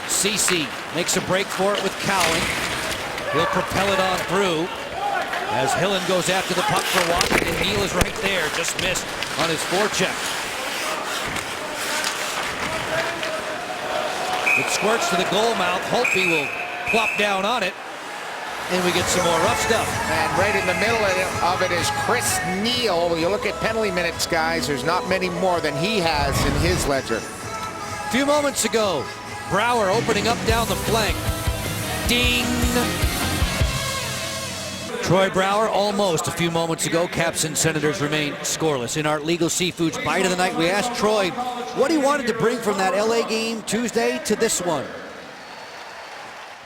CC makes a break for it with Cowan. He'll propel it on through as Hillen goes after the puck for Washington. Neal is right there, just missed on his forecheck. It squirts to the goal mouth. Holtby will plop down on it. And we get some more rough stuff. And right in the middle of it is Chris Neal. You look at penalty minutes, guys. There's not many more than he has in his ledger. A few moments ago, Brouwer opening up down the flank. Ding! Troy Brouwer almost a few moments ago. Caps and Senators remain scoreless. In our Legal Seafoods Bite of the Night, we asked Troy what he wanted to bring from that LA game Tuesday to this one.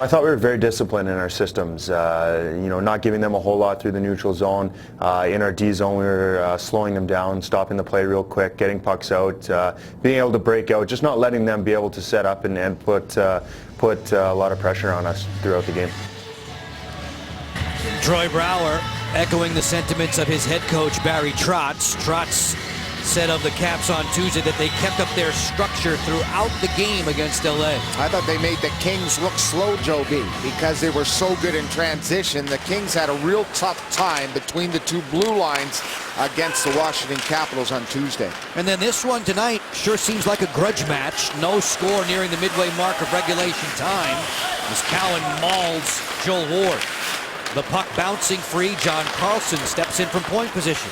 I thought we were very disciplined in our systems, not giving them a whole lot through the neutral zone. In our D zone, we were slowing them down, stopping the play real quick, getting pucks out, being able to break out, just not letting them be able to set up and put a lot of pressure on us throughout the game. Troy Brouwer echoing the sentiments of his head coach, Barry Trotz. Trotz said of the Caps on Tuesday that they kept up their structure throughout the game against LA. I thought they made the Kings look slow, Joe B, because they were so good in transition. The Kings had a real tough time between the two blue lines against the Washington Capitals on Tuesday. And then this one tonight sure seems like a grudge match. No score nearing the midway mark of regulation time as Cowan mauls Joel Ward. The puck bouncing free, John Carlson steps in from point position.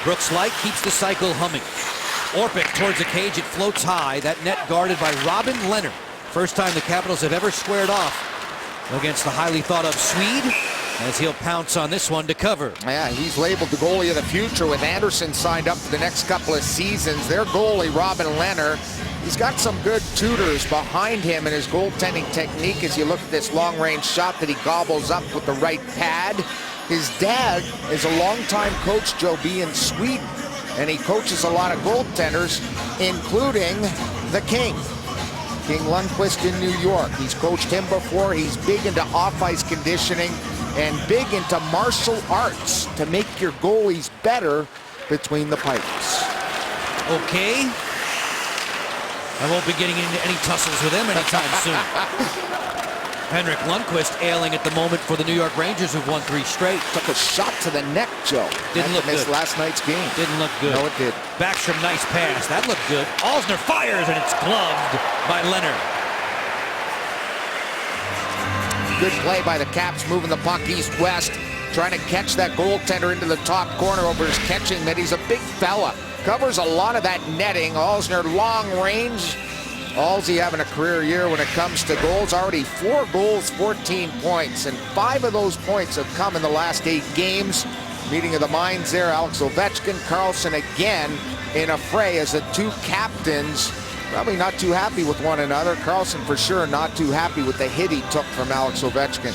Brooks Light keeps the cycle humming. Orpik towards the cage, it floats high. That net guarded by Robin Leonard. First time the Capitals have ever squared off against the highly thought of Swede, as he'll pounce on this one to cover. Yeah, he's labeled the goalie of the future with Anderson signed up for the next couple of seasons. Their goalie, Robin Leonard, he's got some good tutors behind him in his goaltending technique as you look at this long-range shot that he gobbles up with the right pad. His dad is a longtime coach, Joe B, in Sweden, and he coaches a lot of goaltenders, including the King. King Lundqvist in New York. He's coached him before. He's big into off-ice conditioning and big into martial arts to make your goalies better between the pipes. Okay. I won't be getting into any tussles with him anytime soon. Henrik Lundqvist ailing at the moment for the New York Rangers, who've won 3 straight. Took a shot to the neck, Joe. Didn't look good. Last night's game. Didn't look good. No, it did. Backstrom, nice pass. That looked good. Alzner fires, and it's gloved by Leonard. Good play by the Caps, moving the puck east-west, trying to catch that goaltender into the top corner over his catching mitt. He's a big fella. Covers a lot of that netting. Alzner long range. Alzey having a career year when it comes to goals. Already 4 goals, 14 points, and 5 of those points have come in the last 8 games. Meeting of the minds there. Alex Ovechkin, Carlson again in a fray as the two captains probably not too happy with one another. Carlson for sure not too happy with the hit he took from Alex Ovechkin.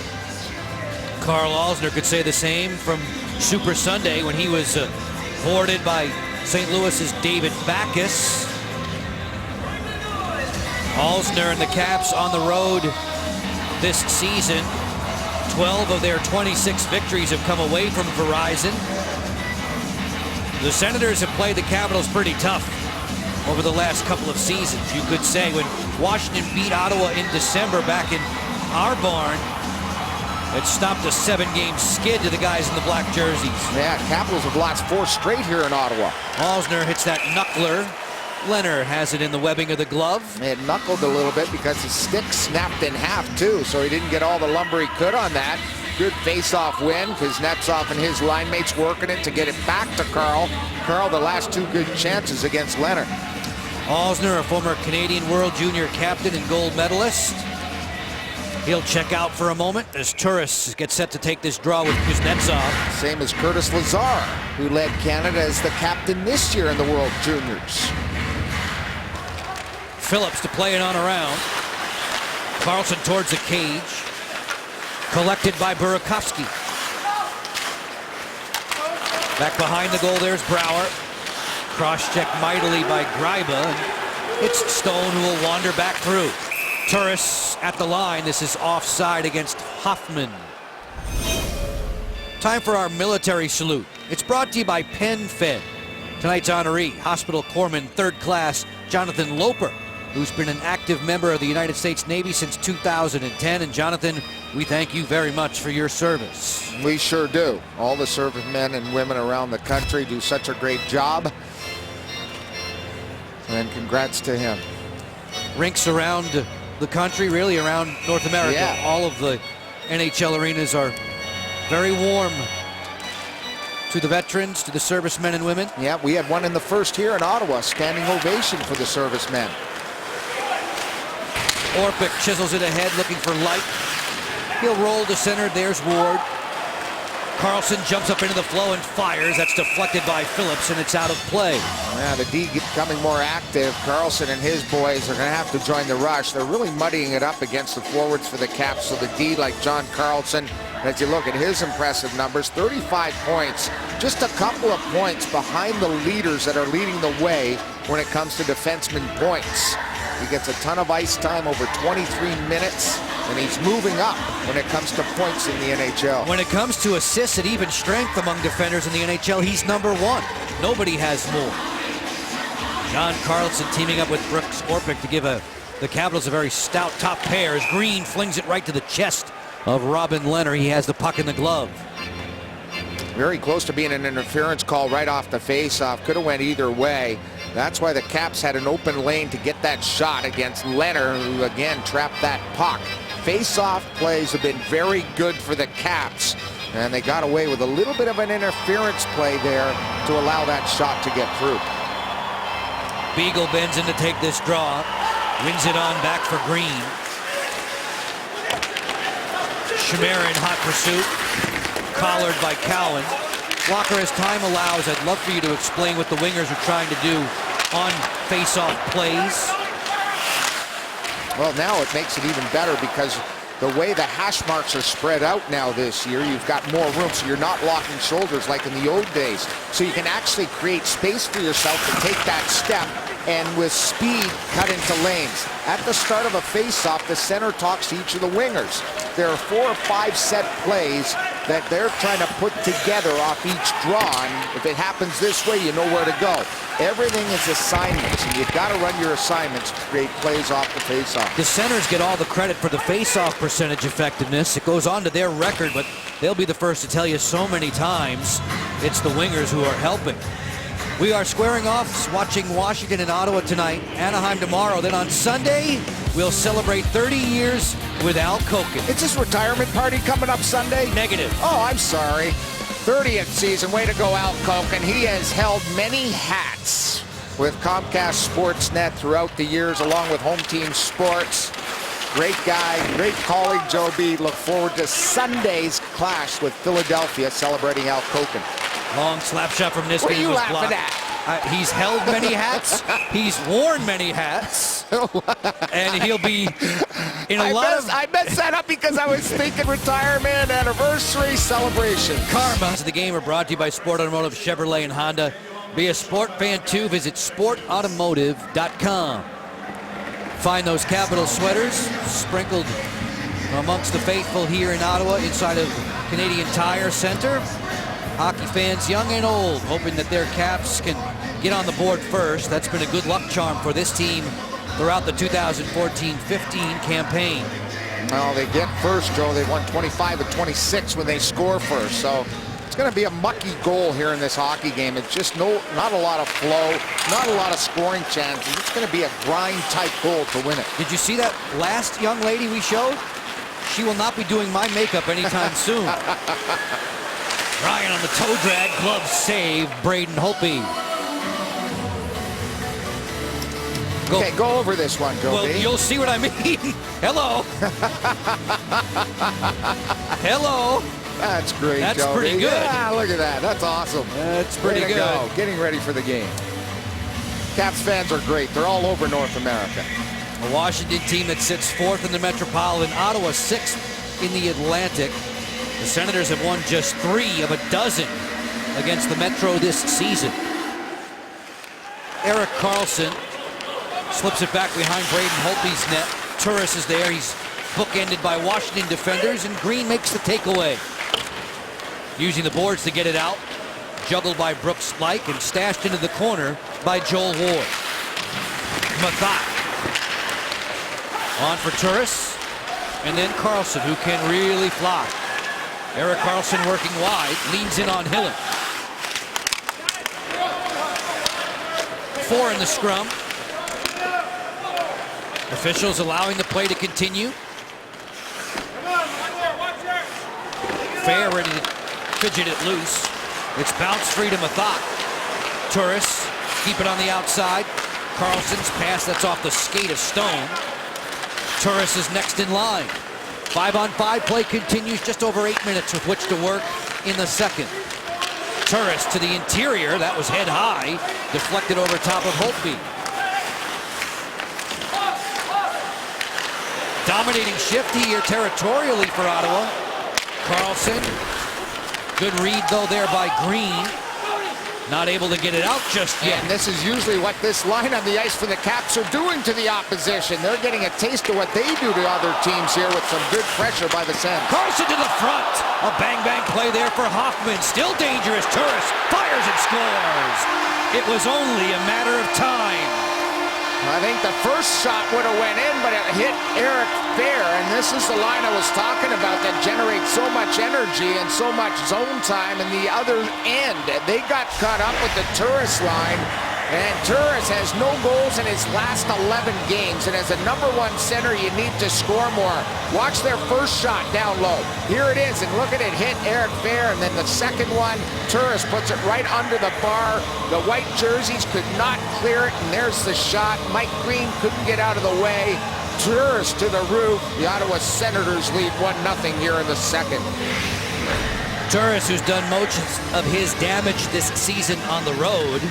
Carl Alzner could say the same from Super Sunday when he was boarded by St. Louis's David Backes. Alzner and the Caps on the road this season. 12 of their 26 victories have come away from Verizon. The Senators have played the Capitals pretty tough over the last couple of seasons. You could say when Washington beat Ottawa in December back in our barn, it stopped a 7-game skid to the guys in the black jerseys. Yeah, Capitals have lost 4 straight here in Ottawa. Alzner hits that knuckler. Leonard has it in the webbing of the glove. It knuckled a little bit because his stick snapped in half too, so he didn't get all the lumber he could on that. Good face-off win. Kuznetsov and his line mates working it to get it back to Carl. Carl, the last 2 good chances against Leonard. Alzner, a former Canadian World Junior captain and gold medalist. He'll check out for a moment as Turris gets set to take this draw with Kuznetsov. Same as Curtis Lazar, who led Canada as the captain this year in the World Juniors. Phillips to play it on around. Carlson towards the cage. Collected by Burakovsky. Back behind the goal, there's Brouwer. Cross-check mightily by Greiba. It's Stone who will wander back through. Turris at the line. This is offside against Hoffman. Time for our military salute. It's brought to you by PenFed. Tonight's honoree, Hospital Corpsman 3rd Class Jonathan Loper, who's been an active member of the United States Navy since 2010. And Jonathan, we thank you very much for your service. We sure do. All the servicemen and women around the country do such a great job. And congrats to him. Rinks around the country, really around North America. Yeah. All of the NHL arenas are very warm to the veterans, to the servicemen and women. Yeah, we had one in the first here in Ottawa. Standing ovation for the servicemen. Orpik chisels it ahead, looking for Light. He'll roll to center. There's Ward. Carlson jumps up into the flow and fires. That's deflected by Phillips, and it's out of play. Yeah, the D becoming more active. Carlson and his boys are going to have to join the rush. They're really muddying it up against the forwards for the Caps. So the D, like John Carlson, as you look at his impressive numbers, 35 points, just a couple of points behind the leaders that are leading the way when it comes to defenseman points. He gets a ton of ice time, over 23 minutes, and he's moving up when it comes to points in the NHL. When it comes to assists at even strength among defenders in the NHL, he's #1. Nobody has more. John Carlson teaming up with Brooks Orpik to give the Capitals a very stout top pair as Green flings it right to the chest of Robin Lehner. He has the puck in the glove. Very close to being an interference call right off the face-off. Could have went either way. That's why the Caps had an open lane to get that shot against Lehner, who again trapped that puck. Face-off plays have been very good for the Caps, and they got away with a little bit of an interference play there to allow that shot to get through. Beagle bends in to take this draw. Wins it on back for Green. Chimera in hot pursuit. Collared by Cowan. Walker, as time allows, I'd love for you to explain what the Wingers are trying to do on face-off plays. Well, now it makes it even better because the way the hash marks are spread out now this year, you've got more room, so you're not locking shoulders like in the old days. So you can actually create space for yourself to take that step and with speed cut into lanes. At the start of a face-off, the center talks to each of the wingers. There are 4 or 5 set plays that they're trying to put together off each draw, and if it happens this way, you know where to go. Everything is assignments, and you've got to run your assignments to create plays off the face-off. The centers get all the credit for the face-off percentage effectiveness. It goes on to their record, but they'll be the first to tell you so many times it's the wingers who are helping. We are squaring off, watching Washington and Ottawa tonight, Anaheim tomorrow. Then on Sunday, we'll celebrate 30 years with Al Koken. Is this retirement party coming up Sunday? Negative. Oh, I'm sorry. 30th season. Way to go, Al Koken. He has held many hats with Comcast Sportsnet throughout the years, along with Home Team Sports. Great guy, great colleague, Joe B. Look forward to Sunday's clash with Philadelphia, celebrating Al Koken. Long slap shot from Niskanen. What are you was laughing blocked. at? He's held many hats. He's worn many hats. And he'll be in a lot of... I messed that up because I was thinking retirement, anniversary, celebration. Karma. The game are brought to you by Sport Automotive, Chevrolet, and Honda. Be a sport fan too. Visit sportautomotive.com. Find those Capital sweaters sprinkled amongst the faithful here in Ottawa inside of Canadian Tire Center. Hockey fans, young and old, hoping that their Caps can get on the board first. That's been a good luck charm for this team throughout the 2014-15 campaign. Well, they get first, Joe. They won 25 of 26 when they score first. So it's going to be a mucky goal here in this hockey game. It's just not a lot of flow, not a lot of scoring chances. It's going to be a grind-type goal to win it. Did you see that last young lady we showed? She will not be doing my makeup anytime soon. Ryan on the toe drag, glove save, Braden Holtby. Okay, go over this one, Joe. Well, you'll see what I mean. Hello. Hello. That's great, That's Joe. pretty good. Yeah, look at that. That's awesome. That's pretty good. Go. Getting ready for the game. Caps fans are great. They're all over North America. A Washington team that sits 4th in the Metropolitan, Ottawa 6th in the Atlantic. The Senators have won just 3 of a dozen against the Metro this season. Erik Karlsson slips it back behind Braden Holtby's net. Turris is there. He's bookended by Washington defenders, and Green makes the takeaway. Using the boards to get it out. Juggled by Brooks Spike and stashed into the corner by Joel Ward. Mathot on for Turris, and then Karlsson, who can really fly. Erik Karlsson working wide, leans in on Hillen. 4 in the scrum. Officials allowing the play to continue. Fair ready to fidget it loose. It's bounced free to Mathot. Turris, keep it on the outside. Karlsson's pass, that's off the skate of Stone. Turris is next in line. 5-on-5 play continues, just over 8 minutes with which to work in the second. Turris to the interior, that was head high, deflected over top of Holtby. Dominating shift here territorially for Ottawa. Karlsson, good read though there by Green. Not able to get it out just yet. And this is usually what this line on the ice for the Caps are doing to the opposition. They're getting a taste of what they do to other teams here with some good pressure by the Sens. Karlsson to the front. A bang-bang play there for Hoffman. Still dangerous. Turris fires and scores. It was only a matter of time. I think the first shot would have went in, but it hit Eric Fair, and this is the line I was talking about that generates so much energy and so much zone time in the other end. They got caught up with the Turris line, and Turris has no goals in his last 11 games, and as a #1 center, you need to score more. Watch their first shot down low. Here it is, and look at it hit Eric Fair, and then the second one, Turris puts it right under the bar. The white jerseys could not clear it, and there's the shot. Mike Green couldn't get out of the way. Turris to the roof. The Ottawa Senators lead 1-0 here in the second. Turris, who's done most of his damage this season on the road,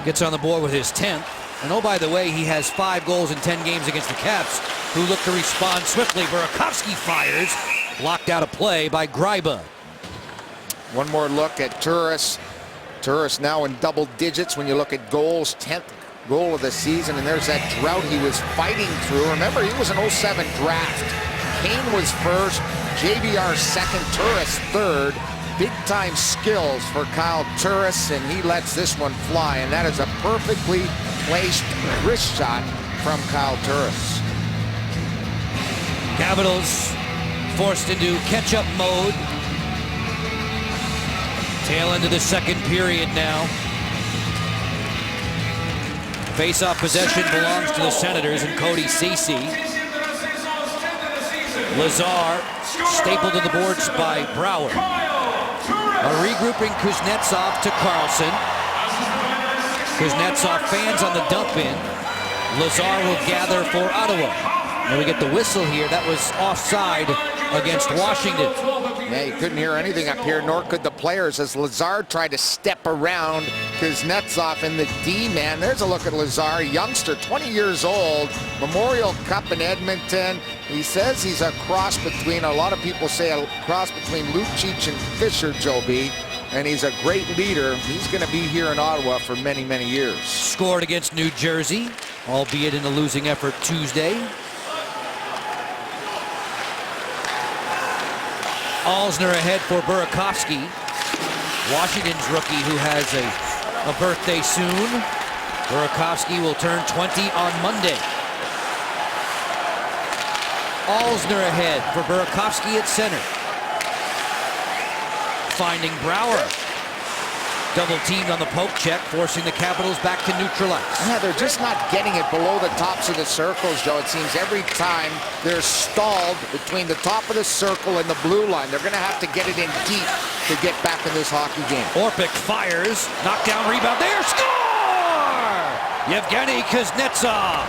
gets on the board with his 10th. And oh, by the way, he has 5 goals in 10 games against the Caps, who look to respond swiftly. Burakovsky fires, blocked out of play by Gryba. One more look at Turris. Turris now in double digits when you look at goals, 10th goal of the season, and there's that drought he was fighting through. Remember, he was an 07 draft. Kane was first, JVR second, Turris third. Big-time skills for Kyle Turris, and he lets this one fly, and that is a perfectly placed wrist shot from Kyle Turris. Capitals forced into catch-up mode. Tail end of the second period now. Face-off possession belongs to the Senators and Cody Ceci. Lazar stapled to the boards by Brouwer. A regrouping Kuznetsov to Carlson. Kuznetsov fans on the dump in. Lazar will gather for Ottawa. And we get the whistle here. That was offside against Washington. Yeah, you couldn't hear anything up here, nor could the players, as Lazar tried to step around Kuznetsov in the D-man. There's a look at Lazar, youngster, 20 years old, Memorial Cup in Edmonton. He says he's a cross between, a lot of people say a cross between Lucic and Fisher, Joe B. And he's a great leader. He's going to be here in Ottawa for many, many years. Scored against New Jersey, albeit in a losing effort Tuesday. Alzner ahead for Burakovsky. Washington's rookie who has a birthday soon. Burakovsky will turn 20 on Monday. Alzner ahead for Burakovsky at center. Finding Brouwer. Double teamed on the poke check, forcing the Capitals back to neutral ice. Yeah, they're just not getting it below the tops of the circles, Joe. It seems every time they're stalled between the top of the circle and the blue line. They're going to have to get it in deep to get back in this hockey game. Orpik fires, knockdown rebound there, score! Yevgeny Kuznetsov.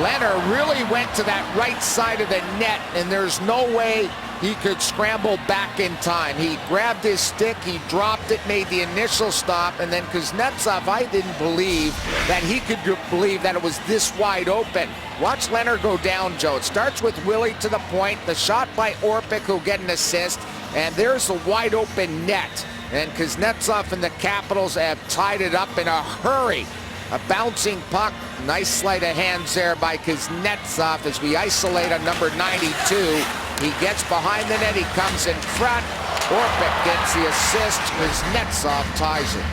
Leonard really went to that right side of the net, and there's no way he could scramble back in time. He grabbed his stick, he dropped it, made the initial stop, and then Kuznetsov, I didn't believe that he could believe that it was this wide open. Watch Leonard go down, Joe. It starts with Willie to the point, the shot by Orpik who'll get an assist, and there's the wide open net. And Kuznetsov and the Capitals have tied it up in a hurry. A bouncing puck, nice sleight of hands there by Kuznetsov as we isolate on number 92. He gets behind the net, he comes in front. Orpik gets the assist, Kuznetsov ties it.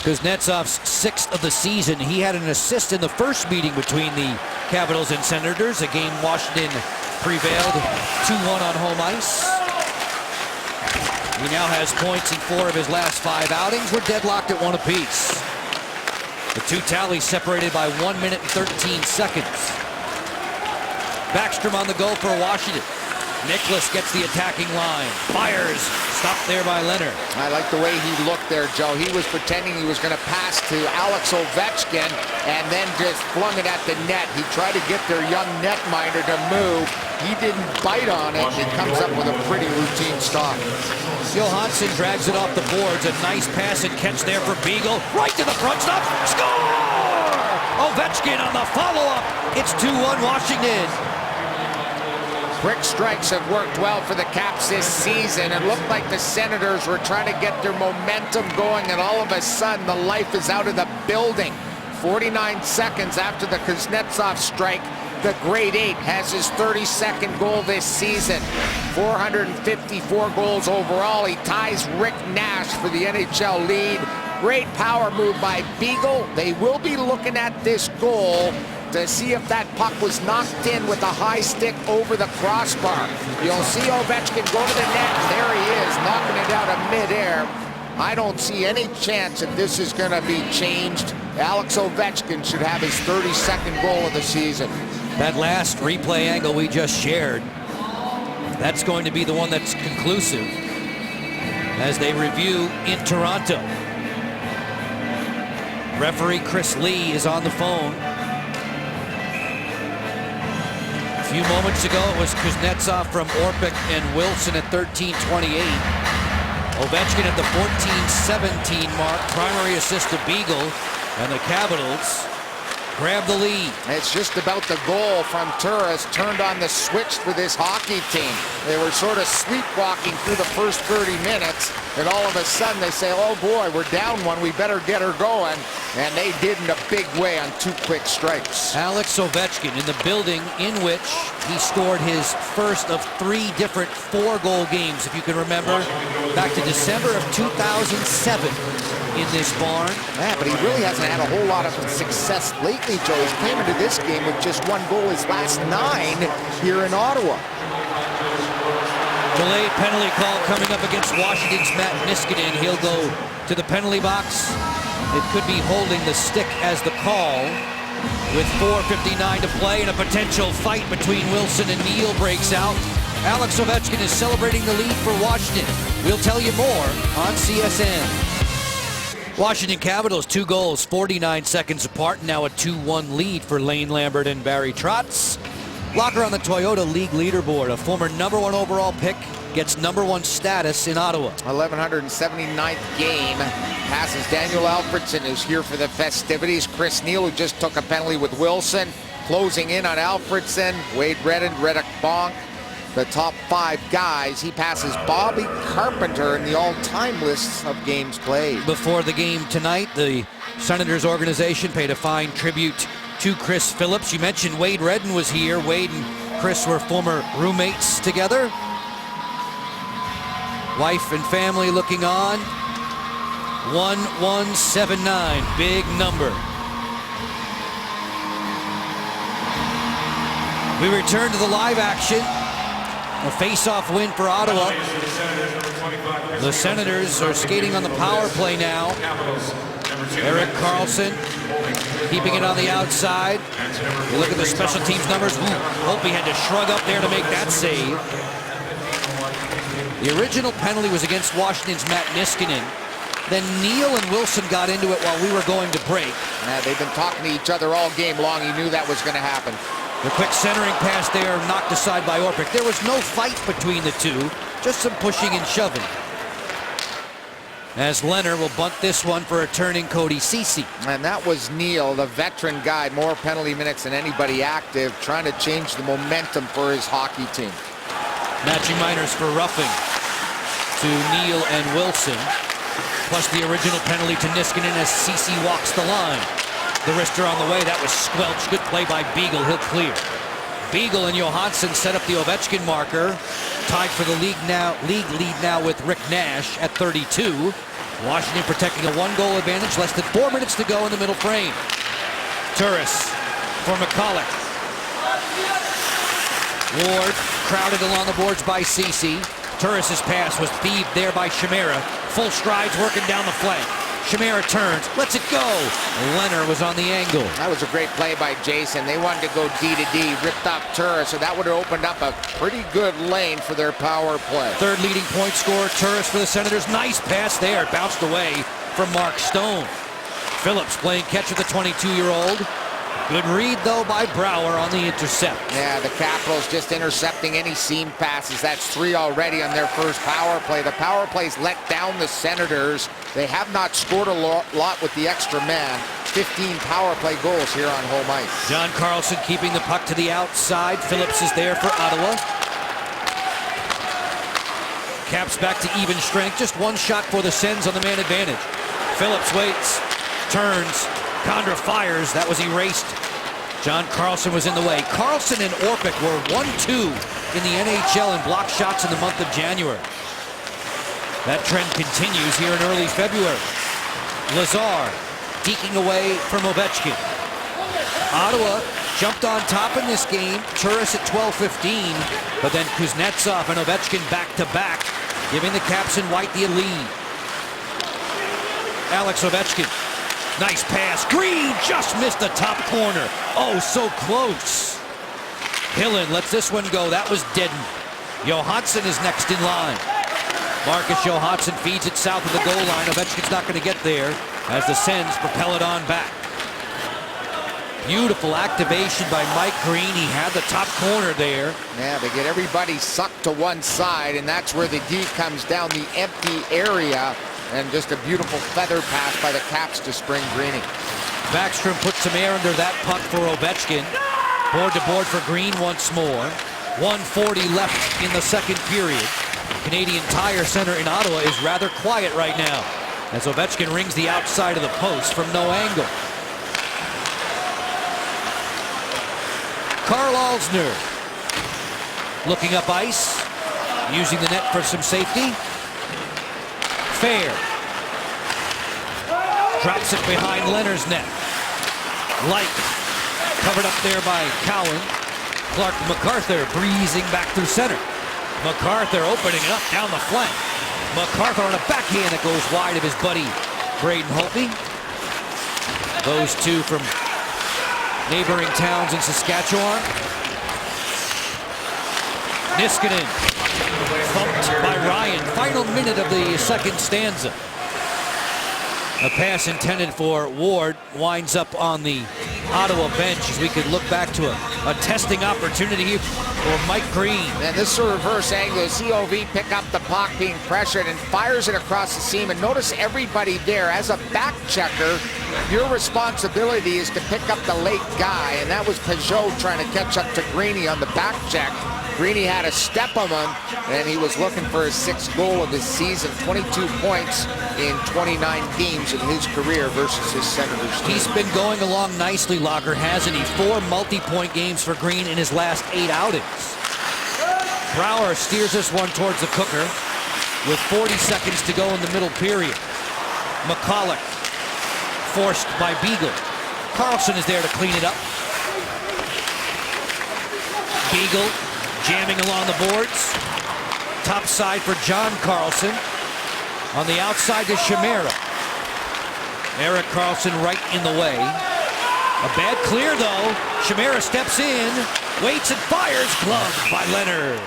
Kuznetsov's 6th of the season. He had an assist in the first meeting between the Capitals and Senators, a game Washington prevailed 2-1 on home ice. He now has points in 4 of his last 5 outings. We're deadlocked at 1 apiece. The two tallies separated by 1 minute and 13 seconds. Backstrom on the go for Washington. Nicholas gets the attacking line. Fires. Stopped there by Leonard. I like the way he looked there, Joe. He was pretending he was going to pass to Alex Ovechkin and then just flung it at the net. He tried to get their young netminder to move. He didn't bite on it. He comes up with a pretty routine stop. Johansson drags it off the boards. A nice pass and catch there for Beagle. Right to the front stop. Score! Ovechkin on the follow-up. It's 2-1 Washington. Quick strikes have worked well for the Caps this season. It looked like the Senators were trying to get their momentum going, and all of a sudden the life is out of the building. 49 seconds after the Kuznetsov strike, the grade 8, has his 32nd goal this season. 454 goals overall. He ties Rick Nash for the NHL lead. Great power move by Beagle. They will be looking at this goal to see if that puck was knocked in with a high stick over the crossbar. You'll see Ovechkin go to the net. There he is, knocking it out of midair. I don't see any chance that this is going to be changed. Alex Ovechkin should have his 32nd goal of the season. That last replay angle we just shared, that's going to be the one that's conclusive as they review in Toronto. Referee Chris Lee is on the phone. A few moments ago, it was Kuznetsov from Orpik and Wilson at 13:28. Ovechkin at the 14:17 mark. Primary assist to Beagle, and the Capitals grab the lead. It's just about the goal from Turris turned on the switch for this hockey team. They were sort of sleepwalking through the first 30 minutes, and all of a sudden they say, oh boy, we're down one, we better get her going. And they did in a big way on 2 quick strikes. Alex Ovechkin in the building in which he scored his first of 3 different 4-goal games, if you can remember, back to December of 2007 in this barn. Yeah, but he really hasn't had a whole lot of success lately, Joe. He came into this game with just 1 goal his last 9 here in Ottawa. Delayed penalty call coming up against Washington's Matt Niskanen. He'll go to the penalty box. It could be holding the stick as the call. With 4:59 to play and a potential fight between Wilson and Neal breaks out. Alex Ovechkin is celebrating the lead for Washington. We'll tell you more on CSN. Washington Capitals 2 goals, 49 seconds apart. Now a 2-1 lead for Lane Lambert and Barry Trotz. Locker on the Toyota League leaderboard. A former #1 overall pick gets #1 status in Ottawa. 1179th game. Passes Daniel Alfredsson, who's here for the festivities. Chris Neal, who just took a penalty with Wilson. Closing in on Alfredsson. Wade Redden, Reddick Bonk. The top 5 guys. He passes Bobby Carpenter in the all-time lists of games played. Before the game tonight, the Senators organization paid a fine tribute to Chris Phillips. You mentioned Wade Redden was here. Wade and Chris were former roommates together. Wife and family looking on. 1179, big number. We return to the live action. A face-off win for Ottawa. The Senators are skating on the power play now. Erik Karlsson keeping it on the outside. You look at the special teams numbers. Hope he had to shrug up there to make that save. The original penalty was against Washington's Matt Niskanen. Then Neal and Wilson got into it while we were going to break. Yeah, they've been talking to each other all game long. He knew that was going to happen. The quick centering pass there knocked aside by Orpik. There was no fight between the two, just some pushing and shoving. As Leonard will bunt this one for returning Cody Ceci. And that was Neal, the veteran guy, more penalty minutes than anybody active, trying to change the momentum for his hockey team. Matching minors for roughing to Neal and Wilson, plus the original penalty to Niskanen as Ceci walks the line. The wrister on the way, that was squelched. Good play by Beagle, he'll clear. Beagle and Johansson set up the Ovechkin marker. Tied for the league lead now with Rick Nash at 32. Washington protecting a 1-goal advantage, less than 4 minutes to go in the middle frame. Turris for McCulloch. Ward crowded along the boards by Ceci. Turris' pass was thieved there by Chimera. Full strides working down the flank. Chimera turns, lets it go. Leonard was on the angle. That was a great play by Jason. They wanted to go D to D, ripped off Turris, so that would have opened up a pretty good lane for their power play. Third leading point scorer, Turris for the Senators. Nice pass there. It bounced away from Mark Stone. Phillips playing catch with the 22-year-old. Good read, though, by Brouwer on the intercept. Yeah, the Capitals just intercepting any seam passes. That's 3 already on their first power play. The power plays let down the Senators. They have not scored a lot with the extra man. 15 power play goals here on home ice. John Carlson keeping the puck to the outside. Phillips is there for Ottawa. Caps back to even strength. Just 1 shot for the Sens on the man advantage. Phillips waits, turns. Condra fires. That was erased John Carlson was in the way. Carlson and Orpik were 1-2 in the NHL in block shots in the month of January. That trend continues here in early February. Lazar deking away from Ovechkin. Ottawa jumped on top in this game. Turris at 12:15, but then Kuznetsov and Ovechkin back-to-back, giving the Caps in white the lead. Alex Ovechkin, nice pass. Green just missed the top corner. Oh, so close. Hillen lets this one go. That was deadened. Johansson is next in line. Marcus Johansson feeds it south of the goal line. Ovechkin's not going to get there as the Sens propel it on back. Beautiful activation by Mike Green. He had the top corner there. Yeah, they get everybody sucked to one side, and that's where the D comes down the empty area. And just a beautiful feather pass by the Caps to Spring Greening. Backstrom put some air under that puck for Ovechkin. Board to board for Green once more. 1:40 left in the second period. Canadian Tire Center in Ottawa is rather quiet right now as Ovechkin rings the outside of the post from no angle. Karl Alzner looking up ice, using the net for some safety. Fair drops it behind Leonard's net. Light covered up there by Cowan. Clark MacArthur breezing back through center. MacArthur opening it up down the flank. MacArthur on a backhand that goes wide of his buddy Braden Holtby. Those two from neighboring towns in Saskatchewan. Niskanen thumped by Ryan. Final minute of the second stanza. A pass intended for Ward winds up on the Ottawa bench as we could look back to a testing opportunity for Mike Green. And this is a reverse angle. COV pick up the puck being pressured and fires it across the seam. And notice everybody there. As a back checker, your responsibility is to pick up the late guy. And that was Peugeot trying to catch up to Greeny on the back check. Greeny had a step on him, and he was looking for his 6th goal of the season. 22 points in 29 games in his career versus his Senators team. He's been going along nicely, Locker, hasn't he? 4 multi-point games for Green in his last 8 outings. Brouwer steers this one towards the cooker with 40 seconds to go in the middle period. McCulloch forced by Beagle. Carlson is there to clean it up. Beagle jamming along the boards. Top side for John Carlson. On the outside to Chimera. Erik Karlsson right in the way. A bad clear though. Chimera steps in, waits and fires. Gloved by Leonard.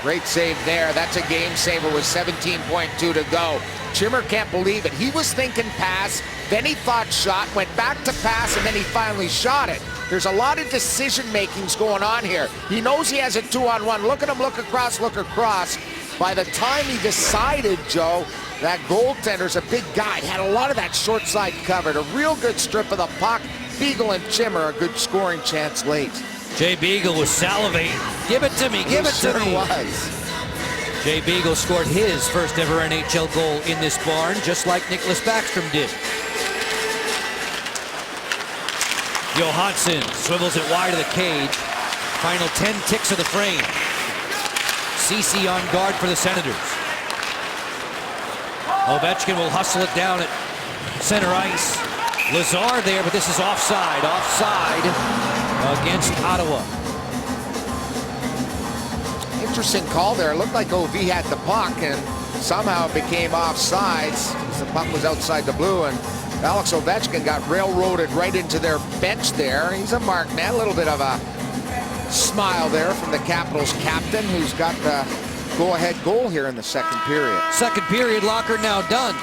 Great save there. That's a game saver with 17.2 to go. Chimmer can't believe it. He was thinking pass, then he thought shot, went back to pass, and then he finally shot it. There's a lot of decision makings going on here. He knows he has a 2-on-1. Look at him, look across, look across. By the time he decided, Joe, that goaltender's a big guy. Had a lot of that short side covered. A real good strip of the puck. Beagle and Chimmer, a good scoring chance late. Jay Beagle was salivating. Give it to me, give it to me. He was. Jay Beagle scored his first ever NHL goal in this barn, just like Nicholas Backstrom did. Johansson swivels it wide of the cage. Final 10 ticks of the frame. Ceci on guard for the Senators. Ovechkin will hustle it down at center ice. Lazar there, but this is offside. Offside against Ottawa. Interesting call there. It looked like OV had the puck, and somehow it became offsides. The puck was outside the blue, and Alex Ovechkin got railroaded right into their bench there. He's a marked man. A little bit of a smile there from the Capitals captain, who's got the go-ahead goal here in the second period. Second period, Locker now done.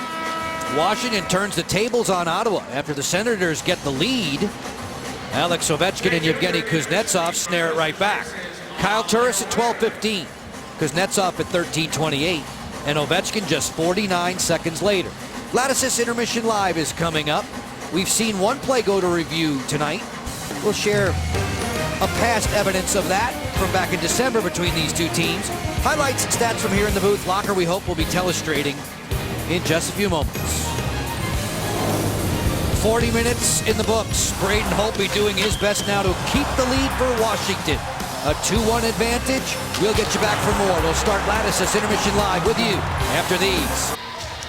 Washington turns the tables on Ottawa after the Senators get the lead. Alex Ovechkin and Yevgeny Kuznetsov snare it right back. Kyle Turris at 12:15. Kuznetsov at 13:28. And Ovechkin just 49 seconds later. Lattice's Intermission Live is coming up. We've seen one play go to review tonight. We'll share a past evidence of that from back in December between these two teams. Highlights and stats from here in the booth. Locker, we hope, will be telestrating in just a few moments. 40 minutes in the books. Braden Holtby doing his best now to keep the lead for Washington. A 2-1 advantage. We'll get you back for more. We'll start Lattice's Intermission Live with you after these.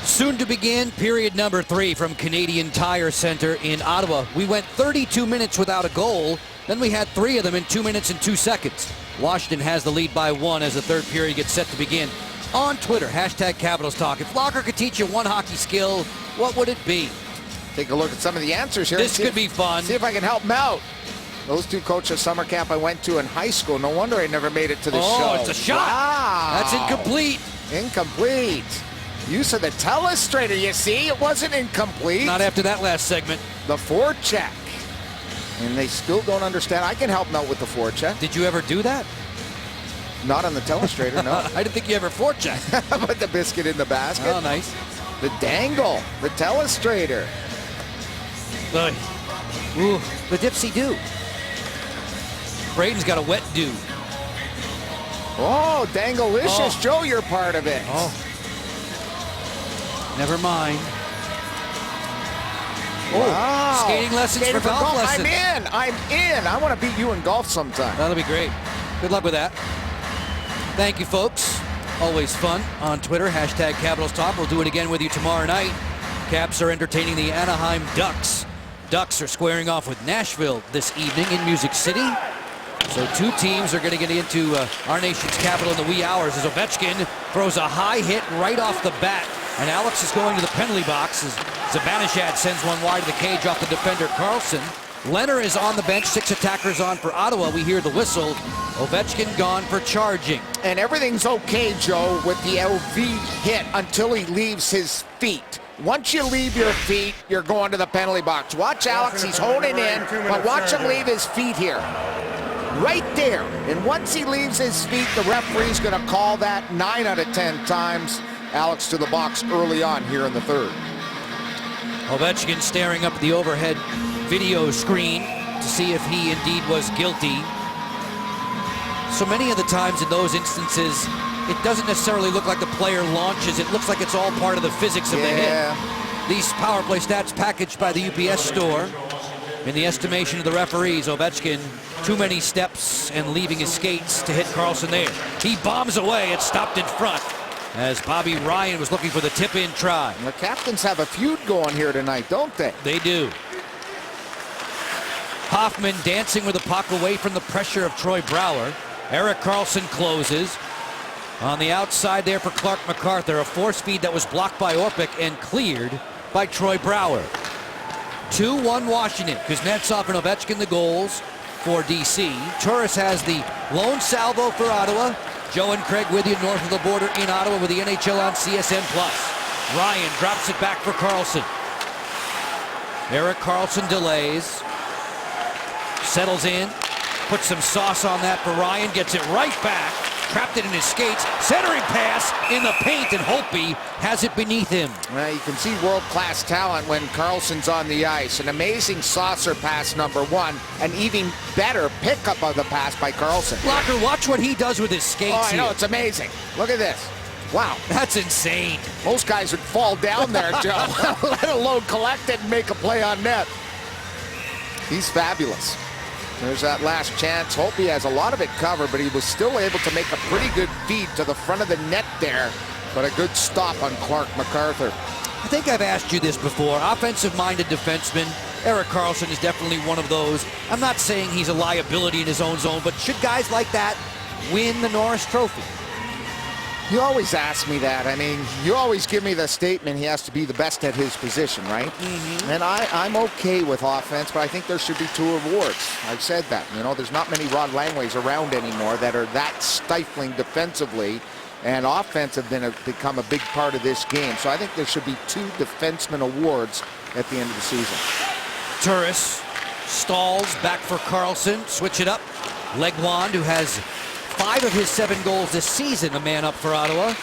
Soon to begin period number 3 from Canadian Tire Center in Ottawa. We went 32 minutes without a goal. Then we had 3 of them in 2 minutes and 2 seconds. Washington has the lead by 1 as the third period gets set to begin. On Twitter, hashtag Capitals Talk. If Locker could teach you one hockey skill, what would it be? Take a look at some of the answers here. This could be fun. See if I can help them out. Those two coaches summer camp I went to in high school. No wonder I never made it to the show. Oh, it's a shot. Wow. That's incomplete. Incomplete. Use of the telestrator, you see? It wasn't incomplete. Not after that last segment. The forecheck. And they still don't understand. I can help them out with the forecheck. Did you ever do that? Not on the telestrator, no. I didn't think you ever forechecked. Put the biscuit in the basket. Oh, nice. The dangle. The telestrator. Ooh, the dipsy do. Braden's got a wet do. Oh, danglicious. Oh. Joe, you're part of it. Oh. Never mind. Wow. Skating lessons for golf lessons. I'm in. I want to beat you in golf sometime. That'll be great. Good luck with that. Thank you, folks. Always fun on Twitter. Hashtag Capitals Talk. We'll do it again with you tomorrow night. Caps are entertaining the Anaheim Ducks. Ducks are squaring off with Nashville this evening in Music City. So 2 teams are going to get into our nation's capital in the wee hours as Ovechkin throws a high hit right off the bat. And Alex is going to the penalty box as Zibanejad sends one wide of the cage off the defender Carlson. Leonard is on the bench, 6 attackers on for Ottawa. We hear the whistle. Ovechkin gone for charging. And everything's okay, Joe, with the LV hit until he leaves his feet. Once you leave your feet, you're going to the penalty box. Watch Alex, he's holding in, but watch him leave his feet here. Right there. And once he leaves his feet, the referee's going to call that 9 out of 10 times. Alex to the box early on here in the third. Ovechkin staring up at the overhead video screen to see if he indeed was guilty. So many of the times in those instances, it doesn't necessarily look like the player launches. It looks like it's all part of the physics of the hit. These power play stats packaged by the UPS store. In the estimation of the referees, Ovechkin, too many steps and leaving his skates to hit Carlson there. He bombs away. It stopped in front as Bobby Ryan was looking for the tip-in try. And the captains have a feud going here tonight, don't they? They do. Hoffman dancing with the puck away from the pressure of Troy Brouwer. Erik Karlsson closes. On the outside there for Clark MacArthur, a force feed that was blocked by Orpik and cleared by Troy Brouwer. 2-1 Washington. Kuznetsov and Ovechkin the goals for DC. Turris has the lone salvo for Ottawa. Joe and Craig with you north of the border in Ottawa with the NHL on CSN+. Ryan drops it back for Karlsson. Erik Karlsson delays. Settles in. Puts some sauce on that for Ryan. Gets it right back. Trapped it in his skates. Centering pass in the paint, and Holtby has it beneath him. Well, you can see world-class talent when Karlsson's on the ice. An amazing saucer pass, number 1. An even better pickup of the pass by Karlsson. Locker, watch what he does with his skates. Oh, I know, it's amazing. Look at this. Wow. That's insane. Most guys would fall down there, Joe, let alone collect it and make a play on net. He's fabulous. There's that last chance. Holtby has a lot of it covered, but he was still able to make a pretty good feed to the front of the net there. But a good stop on Clark MacArthur. I think I've asked you this before. Offensive-minded defenseman. Erik Karlsson is definitely one of those. I'm not saying he's a liability in his own zone, but should guys like that win the Norris Trophy? You always ask me that. I mean, you always give me the statement he has to be the best at his position, right? And I'm okay with offense, but I think there should be 2 awards. I've said that. You know, there's not many Rod Langways around anymore that are that stifling defensively, and offense have become a big part of this game. So I think there should be 2 defenseman awards at the end of the season. Turris stalls back for Karlsson. Switch it up. Legwand, who has 5 of his 7 goals this season, a man up for Ottawa.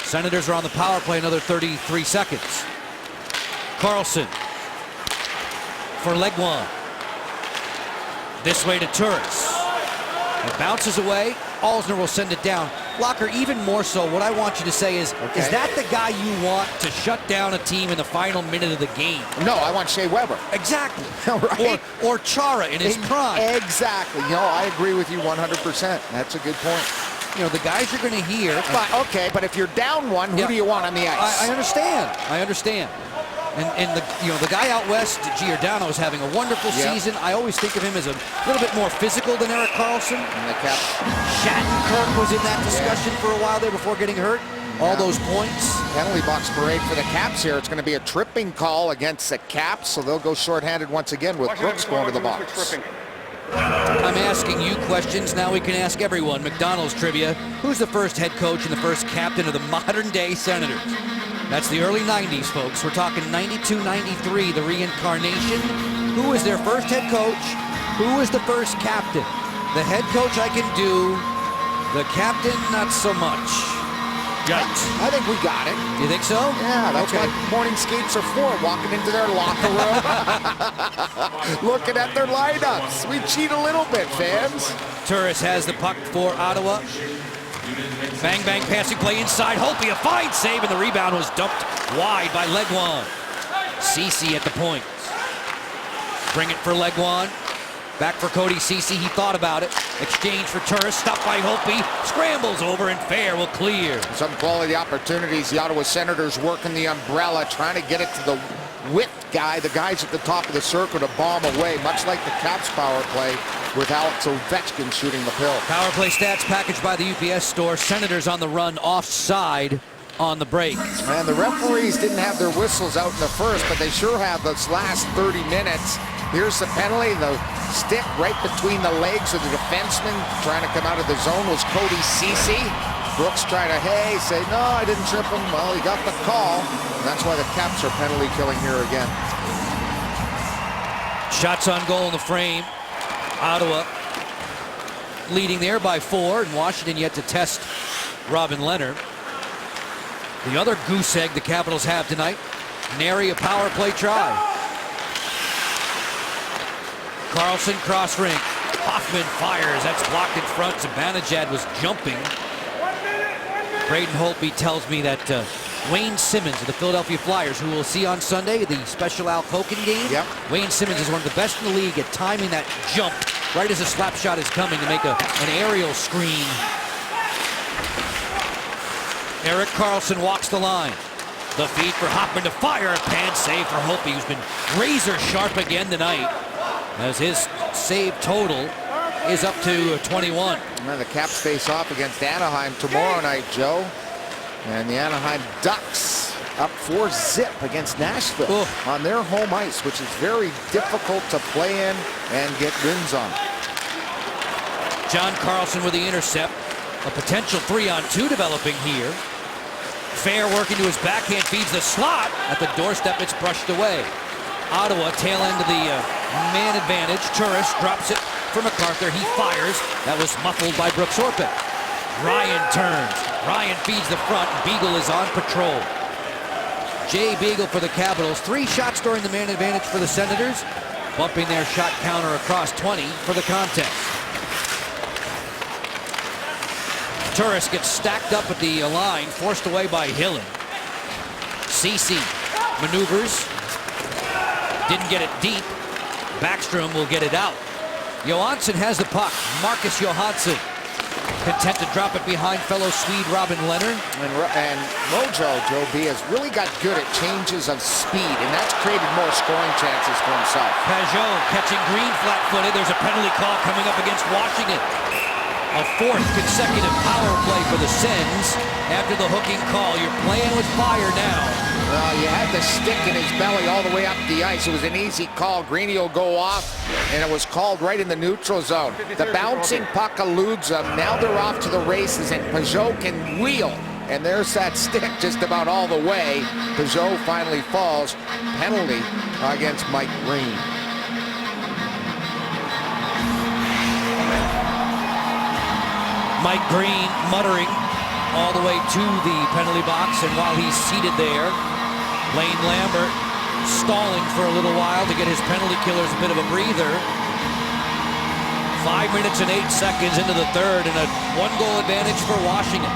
Senators are on the power play another 33 seconds. Karlsson for Legwand. This way to Turris. It bounces away. Alsner will send it down. Locker, even more so, what I want you to say is that the guy you want to shut down a team in the final minute of the game? No, I want Shea Weber. Exactly. Right? Or Chara in his prime. Exactly. You know, I agree with you 100%. That's a good point. You know, the guys you're going to hear. But if you're down one, who do you want on the ice? I understand. I understand. And the guy out west, Giordano, is having a wonderful season. I always think of him as a little bit more physical than Erik Karlsson. And the cap. Shattenkirk was in that discussion for a while there before getting hurt. All those points. Penalty box parade for the Caps here. It's going to be a tripping call against the Caps, so they'll go shorthanded once again with Brooks going to the box. I'm asking you questions. Now we can ask everyone. McDonald's trivia. Who's the first head coach and the first captain of the modern-day Senators? That's the early 90s, folks. We're talking 92-93, the reincarnation. Who was their first head coach? Who was the first captain? The head coach I can do. The captain, not so much. Yikes. I think we got it. You think so? Yeah, that's what morning skates are for, walking into their locker room, looking at their lineups. We cheat a little bit, fans. Turris has the puck for Ottawa. Bang, bang, passing play inside. Holtby, a fine save, and the rebound was dumped wide by Legwand. Ceci at the point. Bring it for Legwand. Back for Cody Ceci. He thought about it. Exchange for Turris. Stopped by Holtby. Scrambles over, and Fair will clear. Some quality opportunities. The Ottawa Senators working the umbrella, trying to get it to the width guy, the guys at the top of the circle to bomb away, much like the Caps power play with Alex Ovechkin shooting the pill. Power play stats packaged by the UPS store. Senators on the run, offside on the break. And the referees didn't have their whistles out in the first, but they sure have this last 30 minutes. Here's the penalty. The stick right between the legs of the defenseman trying to come out of the zone was Cody Ceci. Brooks trying to, say, no, I didn't trip him. Well, he got the call. And that's why the Caps are penalty killing here again. Shots on goal in the frame. Ottawa leading there by 4, and Washington yet to test Robin Leonard. The other goose egg the Capitals have tonight, nary a power play try. Karlsson cross ring. Hoffman fires. That's blocked in front. Zibanejad was jumping. Braden Holtby tells me that Wayne Simmons of the Philadelphia Flyers, who we'll see on Sunday, the special Al Koken game. Yep. Wayne Simmons is one of the best in the league at timing that jump right as a slap shot is coming to make an aerial screen. Erik Karlsson walks the line. The feed for Hoffman to fire. A pan save for Holtby, who's been razor sharp again tonight, as his save total is up to 21. And the Caps face off against Anaheim tomorrow night, Joe. And the Anaheim Ducks up 4-0 against Nashville on their home ice, which is very difficult to play in and get wins on. John Carlson with the intercept. A potential 3-on-2 developing here. Fair working to his backhand, feeds the slot. At the doorstep, it's brushed away. Ottawa tail end of the man advantage. Turris drops it for MacArthur. He fires. That was muffled by Brooks Orpik. Ryan turns. Ryan feeds the front. Beagle is on patrol. Jay Beagle for the Capitals. 3 shots during the man advantage for the Senators, bumping their shot counter across 20 for the contest. Turris gets stacked up at the line, forced away by Hillen. Ceci maneuvers. Didn't get it deep. Backstrom will get it out. Johansson has the puck. Marcus Johansson content to drop it behind fellow Swede Robin Leonard. And Mojo, Joe B, has really got good at changes of speed, and that's created more scoring chances for himself. Pajot catching Green flat-footed. There's a penalty call coming up against Washington. A 4th consecutive power play for the Sens after the hooking call. You're playing with fire now. Well, you had the stick in his belly all the way up the ice. It was an easy call. Greeny will go off, and it was called right in the neutral zone. The bouncing puck eludes them. Now they're off to the races, and Pajot can wheel. And there's that stick just about all the way. Pajot finally falls. Penalty against Mike Green. Mike Green muttering all the way to the penalty box, and while he's seated there, Lane Lambert stalling for a little while to get his penalty killers a bit of a breather. 5 minutes and 8 seconds into the third, and a 1-goal advantage for Washington.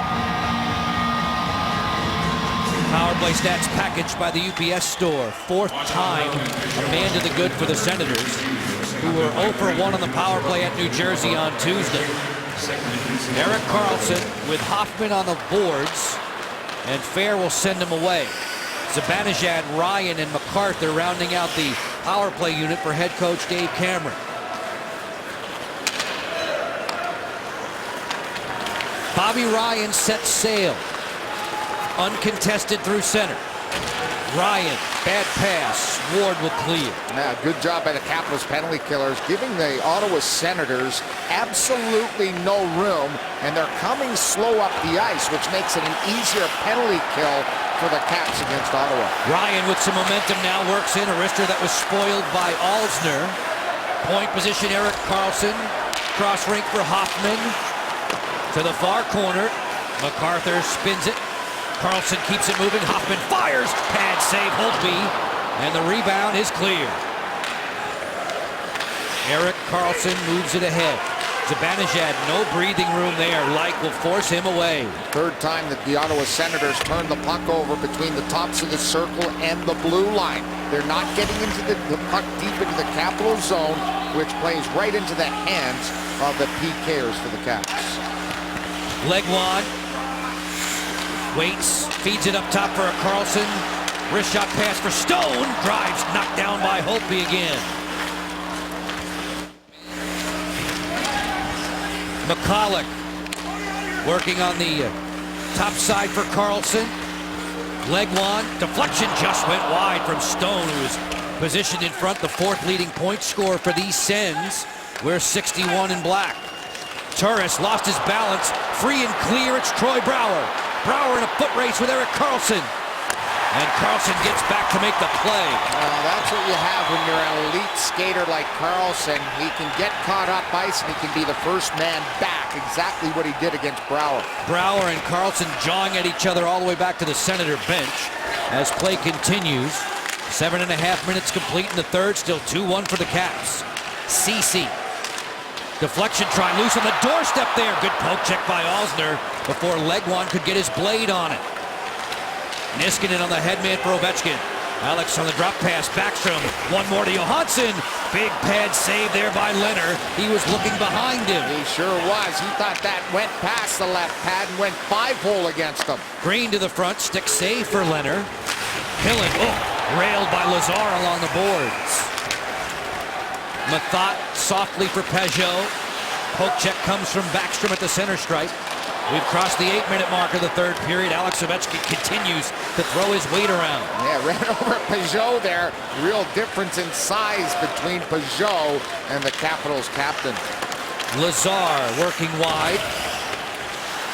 Power play stats packaged by the UPS store. 4th time a man to the good for the Senators, who were 0 for 1 on the power play at New Jersey on Tuesday. Erik Karlsson with Hoffman on the boards, and Fair will send him away. Zibanejad, Ryan, and MacArthur rounding out the power play unit for head coach Dave Cameron. Bobby Ryan sets sail. Uncontested through center. Ryan, bad pass. Ward will clear. Yeah, good job by the Capitals penalty killers, giving the Ottawa Senators absolutely no room, and they're coming slow up the ice, which makes it an easier penalty kill for the Caps against Ottawa. Ryan with some momentum now works in a wrister that was spoiled by Alzner. Point position, Erik Karlsson. Cross rink for Hoffman. To the far corner. MacArthur spins it. Karlsson keeps it moving. Hoffman fires. Pad save, Holtby. And the rebound is clear. Erik Karlsson moves it ahead. Zibanejad, no breathing room there. Like will force him away. Third time that the Ottawa Senators turned the puck over between the tops of the circle and the blue line. They're not getting into the puck deep into the Capital zone, which plays right into the hands of the PKers for the Caps. Legwand waits, feeds it up top for a Karlsson. Wrist shot pass for Stone. Drives, knocked down by Holtby again. McCulloch working on the top side for Karlsson. Legwand, deflection just went wide from Stone, who is positioned in front, the 4th leading point scorer for these Sens. We're 61 in black. Turris lost his balance. Free and clear, it's Troy Brouwer. Brouwer in a foot race with Erik Karlsson. And Karlsson gets back to make the play. Well, that's what you have when you're an elite skater like Karlsson. He can get caught up ice and he can be the first man back. Exactly what he did against Brouwer. Brouwer and Karlsson jawing at each other all the way back to the Senator bench as play continues. 7.5 minutes complete in the third. Still 2-1 for the Caps. Ceci. Deflection try loose on the doorstep there. Good poke check by Alzner before Legwand could get his blade on it. Niskanen on the headman for Ovechkin. Alex on the drop pass. Backstrom. One more to Johansson. Big pad save there by Leonard. He was looking behind him. He sure was. He thought that went past the left pad and went 5-hole against him. Green to the front. Stick save for Leonard. Hillen. Oh, railed by Lazar along the boards. Mathot softly for Peugeot. Poke check comes from Backstrom at the center stripe. We've crossed the 8-minute mark of the third period. Alex Ovechkin continues to throw his weight around. Yeah, ran over Peugeot there. Real difference in size between Peugeot and the Capitals captain. Lazar working wide.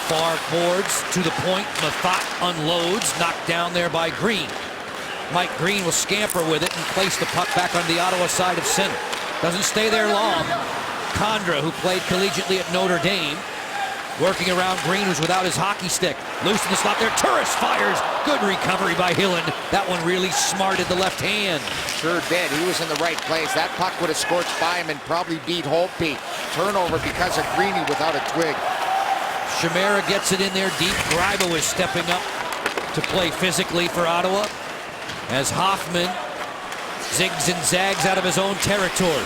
Far boards to the point. Mathot unloads. Knocked down there by Green. Mike Green will scamper with it and place the puck back on the Ottawa side of center. Doesn't stay there long. Condra, who played collegiately at Notre Dame, working around Green, who's without his hockey stick. Loose in the slot there. Turris fires. Good recovery by Hillen. That one really smarted the left hand. Sure did. He was in the right place. That puck would have scorched by him and probably beat Holtby. Turnover because of Greeny without a twig. Chimera gets it in there deep. Greibo is stepping up to play physically for Ottawa as Hoffman zigs and zags out of his own territory.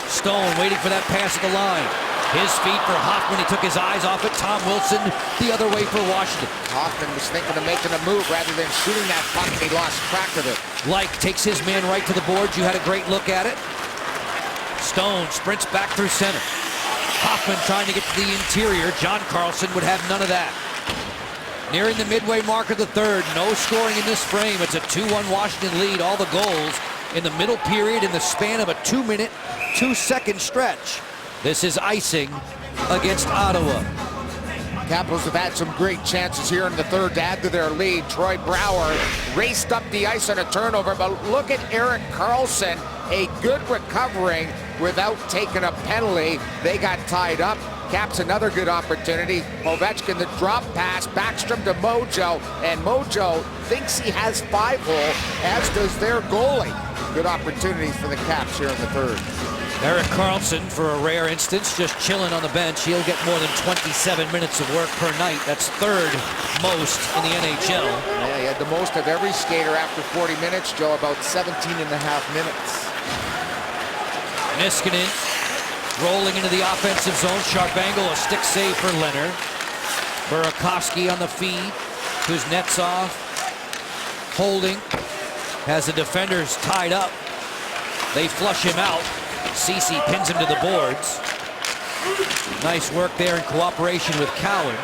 Stone waiting for that pass at the line. His feet for Hoffman. He took his eyes off it. Tom Wilson the other way for Washington. Hoffman was thinking of making a move rather than shooting that puck. He lost track of it. Like takes his man right to the boards. You had a great look at it. Stone sprints back through center. Hoffman trying to get to the interior. John Karlsson would have none of that. Nearing the midway mark of the third. No scoring in this frame. It's a 2-1 Washington lead. All the goals in the middle period in the span of a 2-minute, 2-second stretch. This is icing against Ottawa. Capitals have had some great chances here in the third to add to their lead. Troy Brouwer raced up the ice on a turnover, but look at Erik Karlsson, a good recovery without taking a penalty. They got tied up. Caps another good opportunity. Ovechkin, the drop pass, Backstrom to Mojo, and Mojo thinks he has 5-hole, as does their goalie. Good opportunities for the Caps here in the third. Erik Karlsson, for a rare instance, just chilling on the bench. He'll get more than 27 minutes of work per night. That's third most in the NHL. Yeah, he had the most of every skater after 40 minutes, Joe, about 17 and a half minutes. Niskanen rolling into the offensive zone. Sharp-angle, a stick save for Leonard. Burakovsky on the feed. Kuznetsov holding. Has the defenders tied up. They flush him out. Ceci pins him to the boards. Nice work there in cooperation with Cowan.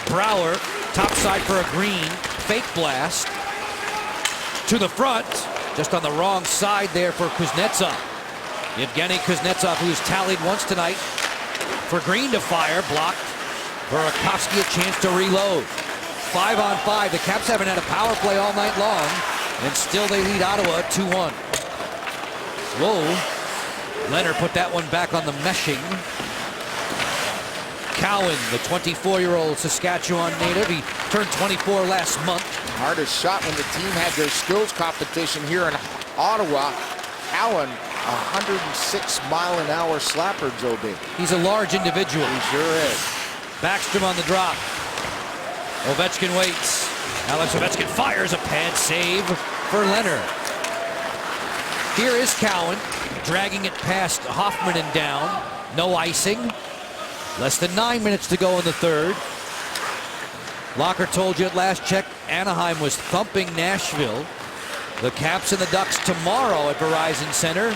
Brouwer, topside for a Green. Fake blast. To the front. Just on the wrong side there for Kuznetsov. Evgeny Kuznetsov, who's tallied once tonight. For Green to fire. Blocked. Burakovsky a chance to reload. 5-on-5. The Caps haven't had a power play all night long. And still they lead Ottawa 2-1. Whoa. Leonard put that one back on the meshing. Cowan, the 24-year-old Saskatchewan native. He turned 24 last month. Hardest shot when the team had their skills competition here in Ottawa. Cowan, 106-mile-an-hour slapper, Joe B. He's a large individual. He sure is. Backstrom on the drop. Ovechkin waits. Alex Ovechkin fires a pad save for Leonard. Here is Cowan, dragging it past Hoffman and down. No icing. Less than 9 minutes to go in the third. Locker told you at last check, Anaheim was thumping Nashville. The Caps and the Ducks tomorrow at Verizon Center.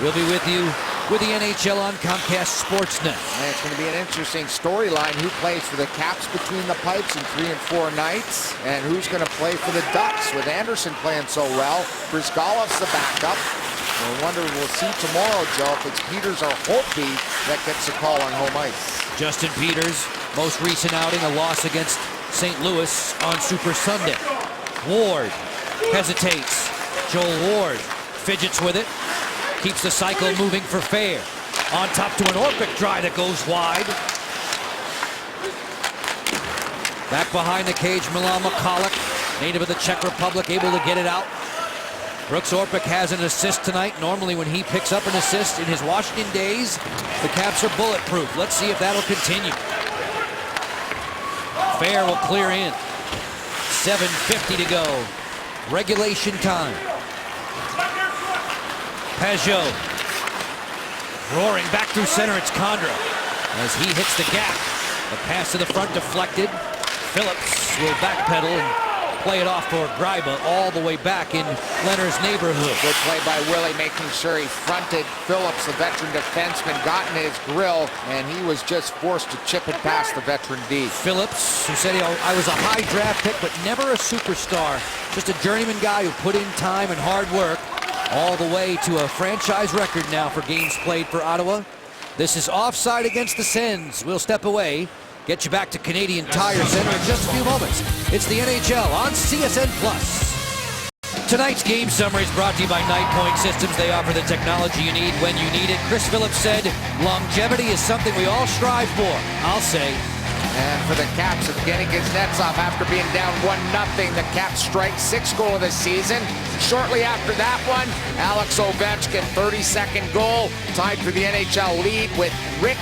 We'll be with you with the NHL on Comcast Sportsnet. And it's going to be an interesting storyline. Who plays for the Caps between the pipes in 3 and 4 nights? And who's going to play for the Ducks with Anderson playing so well? Brizgalov's the backup. I wonder, we'll see tomorrow, Joe, if it's Peters or Holtby that gets the call on home ice. Justin Peters, most recent outing, a loss against St. Louis on Super Sunday. Ward hesitates. Joel Ward fidgets with it. Keeps the cycle moving for Fair. On top to an Orpik try that goes wide. Back behind the cage, Milan Michalek, native of the Czech Republic, able to get it out. Brooks Orpik has an assist tonight. Normally when he picks up an assist in his Washington days, the Caps are bulletproof. Let's see if that'll continue. Fair will clear in. 7:50 to go. Regulation time. Peugeot roaring back through center. It's Condra as he hits the gap. The pass to the front deflected. Phillips will backpedal and play it off for Greiba all the way back in Leonard's neighborhood. Good play by Willie, making sure he fronted Phillips, the veteran defenseman, got in his grill, and he was just forced to chip it past the veteran D. Phillips, who said, I was a high draft pick, but never a superstar. Just a journeyman guy who put in time and hard work. All the way to a franchise record now for games played for Ottawa. This is offside against the Sens. We'll step away, get you back to Canadian Tire Center in just a few moments. It's the NHL on CSN+. Tonight's game summary is brought to you by 9 Point Systems. They offer the technology you need when you need it. Chris Phillips said, longevity is something we all strive for. I'll say. And for the Caps, Evgeny Kuznetsov, after being down 1-0, the Caps strike 6th goal of the season. Shortly after that one, Alex Ovechkin, 32nd goal, tied for the NHL lead with Rick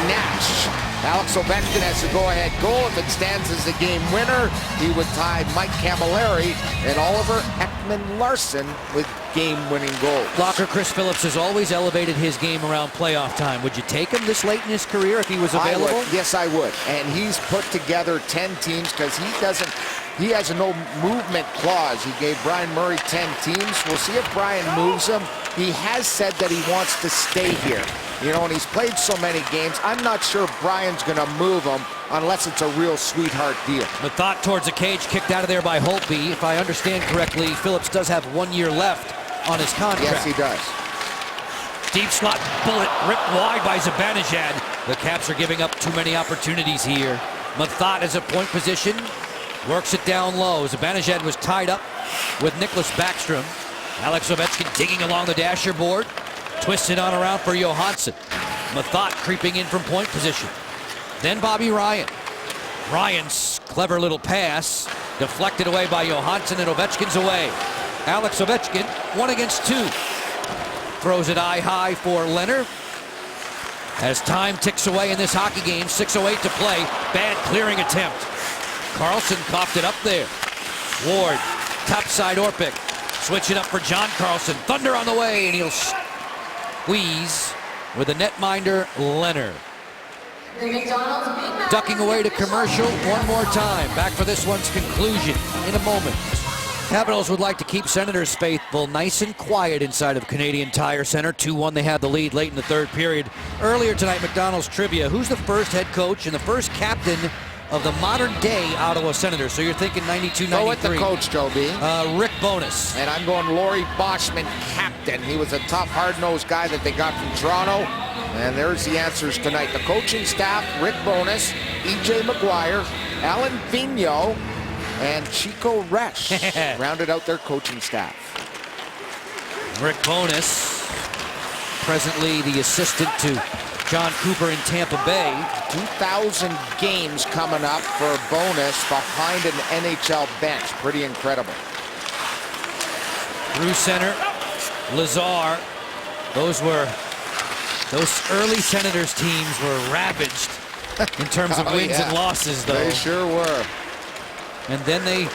Nash. Alex Ovechkin has the go-ahead goal. If it stands as the game winner, he would tie Mike Camilleri and Oliver Ekman-Larsson with game-winning goals. Locker Chris Phillips has always elevated his game around playoff time. Would you take him this late in his career if he was available? I would. Yes, I would. And he's put together 10 teams because he has a no movement clause. He gave Brian Murray 10 teams. We'll see if Brian moves him. He has said that he wants to stay here. You know, and he's played so many games. I'm not sure Brian's going to move him unless it's a real sweetheart deal. The thought towards the cage kicked out of there by Holtby. If I understand correctly, Phillips does have 1 year left on his contract. Yes, he does. Deep slot bullet ripped wide by Zibanejad. The Caps are giving up too many opportunities here. Mathot is a point position. Works it down low. Zibanejad was tied up with Nicholas Backstrom. Alex Ovechkin digging along the dasher board. Twisted on around for Johansson. Mathot creeping in from point position. Then Bobby Ryan. Ryan's clever little pass. Deflected away by Johansson, and Ovechkin's away. Alex Ovechkin, 1 against 2. throws it eye high for Leonard. As time ticks away in this hockey game, 6:08 to play. Bad clearing attempt. Carlson coughed it up there. Ward, top side Orpik. Switch it up for John Carlson. Thunder on the way, and he'll squeeze with a netminder, Leonard. Ducking away to commercial one more time. Back for this one's conclusion in a moment. Capitals would like to keep Senators faithful nice and quiet inside of Canadian Tire Center. 2-1, they had the lead late in the third period. Earlier tonight, McDonald's trivia. Who's the first head coach and the first captain of the modern-day Ottawa Senators? So you're thinking 92-93. Go with the coach, Joby. Rick Bowness. And I'm going Laurie Boschman, captain. He was a tough, hard-nosed guy that they got from Toronto. And there's the answers tonight. The coaching staff, Rick Bowness, E.J. McGuire, Alan Vigneault, and Chico Resch rounded out their coaching staff. Rick Bowness, presently the assistant to John Cooper in Tampa Bay. 2,000 games coming up for Bowness behind an NHL bench. Pretty incredible. Through center, Lazar. Those early Senators teams were ravaged in terms of wins and losses, though. They sure were. And then they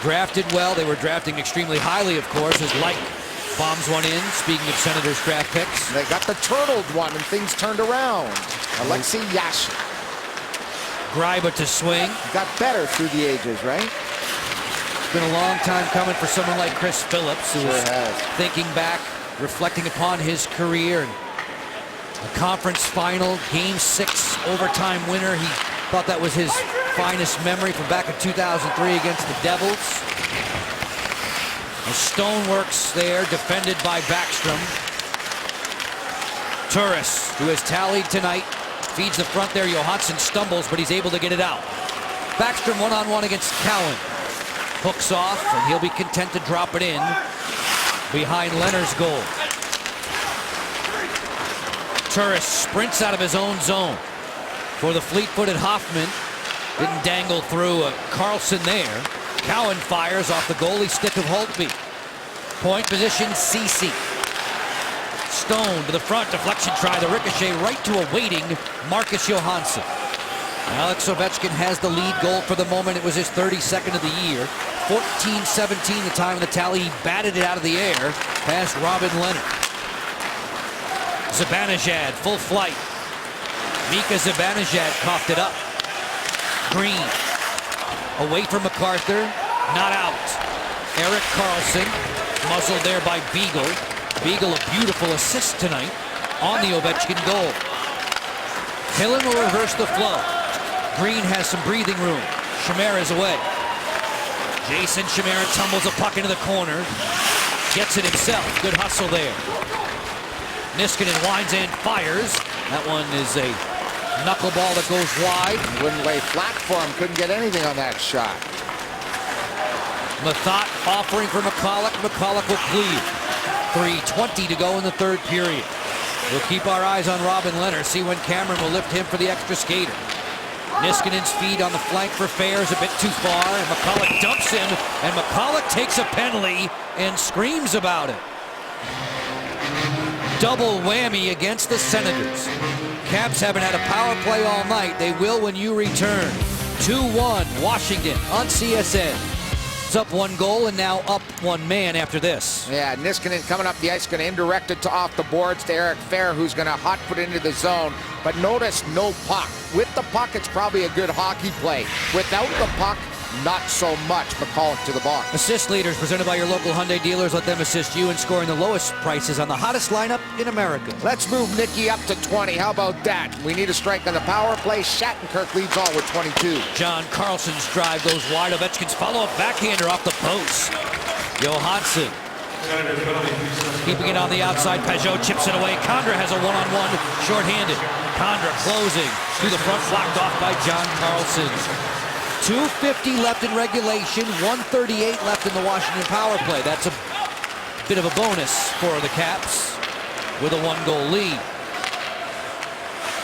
drafted well. They were drafting extremely highly, of course, as Light bombs one in. Speaking of Senators draft picks. They got the turtled one, and things turned around. Alexei Yashin. Greiba to swing. Got better through the ages, right? It's been a long time coming for someone like Chris Phillips, who is thinking back, reflecting upon his career. And a conference final, Game 6 overtime winner. He thought that was his finest memory from back in 2003 against the Devils. The Stoneworks there, defended by Backstrom. Turris, who has tallied tonight, feeds the front there. Johansson stumbles, but he's able to get it out. Backstrom one-on-one against Cowan. Hooks off, and he'll be content to drop it in behind Leonard's goal. Turris sprints out of his own zone for the fleet-footed Hoffman. Didn't dangle through Carlson there. Cowan fires off the goalie stick of Holtby. Point position, Ceci. Stone to the front, deflection try, the ricochet right to a waiting Marcus Johansson. Alex Ovechkin has the lead goal for the moment. It was his 32nd of the year. 14-17 the time of the tally. He batted it out of the air past Robin Leonard. Zibanejad, full flight. Mika Zibanejad coughed it up. Green, away from MacArthur, not out. Erik Karlsson, muzzled there by Beagle. Beagle, a beautiful assist tonight on the Ovechkin goal. Hillen will reverse the flow. Green has some breathing room. Chimera is away. Jason Chimera tumbles a puck into the corner. Gets it himself. Good hustle there. Niskanen winds and fires. That one is a knuckleball that goes wide. Wouldn't lay flat for him. Couldn't get anything on that shot. Mathot offering for McCulloch. McCulloch will cleave. 3:20 to go in the third period. We'll keep our eyes on Robin Leonard. See when Cameron will lift him for the extra skater. Niskanen's feed on the flank for Fair is a bit too far. And McCulloch dumps him. And McCulloch takes a penalty and screams about it. Double whammy against the Senators. Caps haven't had a power play all night. They will when you return. 2-1 Washington on CSN. It's up one goal and now up one man after this. Yeah, Niskanen coming up the ice, going to indirect it to off the boards to Eric Fair, who's going to hot put into the zone. But notice no puck. With the puck, it's probably a good hockey play. Without the puck, not so much. McCulloch to the box. Assist leaders presented by your local Hyundai dealers. Let them assist you in scoring the lowest prices on the hottest lineup in America. Let's move Nicky up to 20. How about that? We need a strike on the power play. Shattenkirk leads all with 22. John Carlson's drive goes wide. Ovechkin's follow-up backhander off the post. Johansson keeping it on the outside. Pajot chips it away. Condra has a one-on-one shorthanded. Condra closing to the front, blocked off by John Carlson. 2:50 left in regulation, 1:38 left in the Washington power play. That's a bit of a bonus for the Caps with a one-goal lead.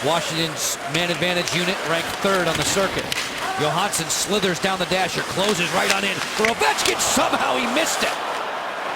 Washington's man advantage unit ranked third on the circuit. Johansson slithers down the dasher, closes right on in for Ovechkin. Somehow he missed it.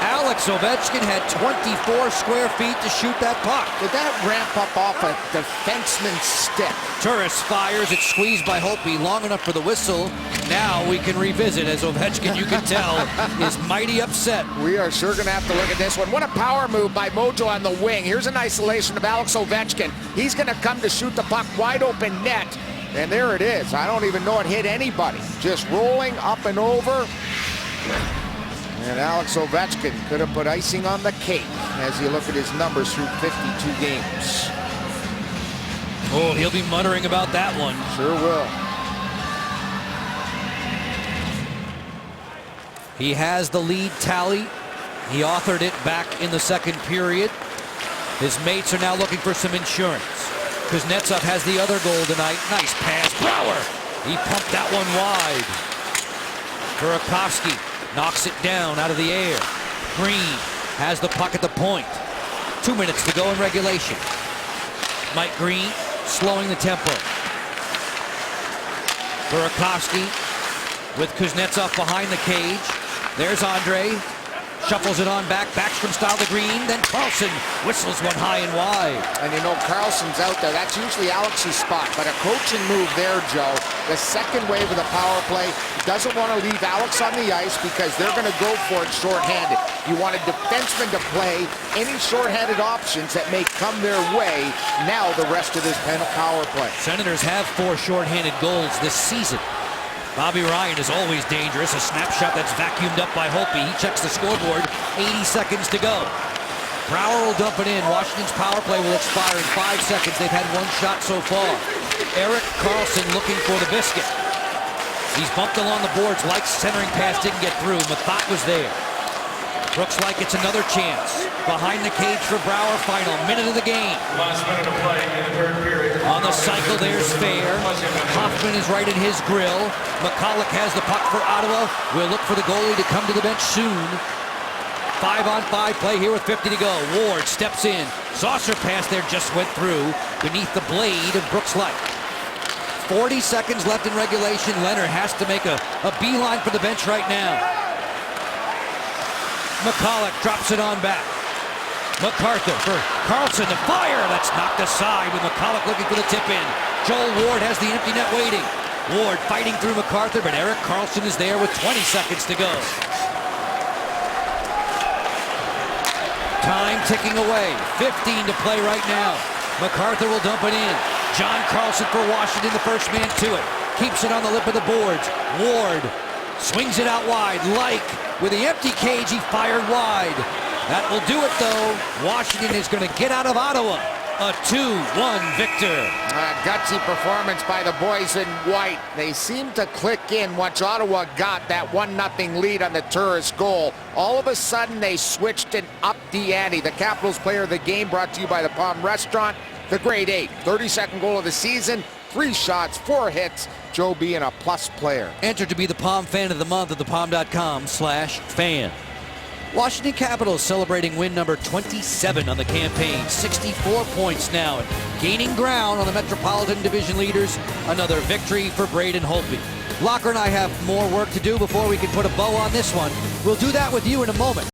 Alex Ovechkin had 24 square feet to shoot that puck. Did that ramp up off a defenseman's stick? Turris fires. It's squeezed by Holtby long enough for the whistle. Now we can revisit, as Ovechkin, you can tell, is mighty upset. We are sure going to have to look at this one. What a power move by Mojo on the wing. Here's an isolation of Alex Ovechkin. He's going to come to shoot the puck wide open net. And there it is. I don't even know it hit anybody. Just rolling up and over. And Alex Ovechkin could have put icing on the cake as you look at his numbers through 52 games. Oh, he'll be muttering about that one. Sure will. He has the lead tally. He authored it back in the second period. His mates are now looking for some insurance. Kuznetsov has the other goal tonight. Nice pass. Brouwer. He pumped that one wide. Burakovsky knocks it down out of the air. Green has the puck at the point. 2 minutes to go in regulation. Mike Green slowing the tempo. Burakovsky with Kuznetsov behind the cage. There's Andre. Shuffles it on back. Backstrom style to Green. Then Carlson whistles one high and wide. And you know, Carlson's out there. That's usually Alex's spot. But a coaching move there, Joe. The second wave of the power play doesn't want to leave Alex on the ice because they're going to go for it shorthanded. You want a defenseman to play any shorthanded options that may come their way now the rest of this power play. Senators have 4 shorthanded goals this season. Bobby Ryan is always dangerous. A snapshot that's vacuumed up by Holtby. He checks the scoreboard. 80 seconds to go. Brouwer will dump it in. Washington's power play will expire in 5 seconds. They've had 1 shot so far. Erik Karlsson looking for the biscuit. He's bumped along the boards. Like centering pass didn't get through. Mathot was there. Looks like it's another chance. Behind the cage for Brouwer. Final minute of the game. Last minute of play in the third period. On the cycle, there's Fair. Hoffman is right in his grill. McCulloch has the puck for Ottawa. We'll look for the goalie to come to the bench soon. 5-on-5 play here with 50 to go. Ward steps in. Saucer pass there just went through beneath the blade of Brooks Light. 40 seconds left in regulation. Leonard has to make a beeline for the bench right now. McCulloch drops it on back. MacArthur for Carlson to fire. That's knocked aside with McCulloch looking for the tip in. Joel Ward has the empty net waiting. Ward fighting through MacArthur, but Erik Karlsson is there with 20 seconds to go. Time ticking away. 15 to play right now. MacArthur will dump it in. John Carlson for Washington, the first man to it. Keeps it on the lip of the boards. Ward swings it out wide. Like with the empty cage, he fired wide. That will do it, though. Washington is going to get out of Ottawa. A 2-1 victor. A gutsy performance by the boys in white. They seem to click in once Ottawa got that 1-0 lead on the Turris goal. All of a sudden, they switched and upped the ante. The Capitals player of the game brought to you by the Palm Restaurant. The grade 8, 32nd goal of the season. 3 shots, 4 hits. Joe being a plus player. Entered to be the Palm Fan of the Month at thepalm.com/fan. Washington Capitals celebrating win number 27 on the campaign. 64 points now, and gaining ground on the Metropolitan Division leaders. Another victory for Braden Holtby. Locker and I have more work to do before we can put a bow on this one. We'll do that with you in a moment.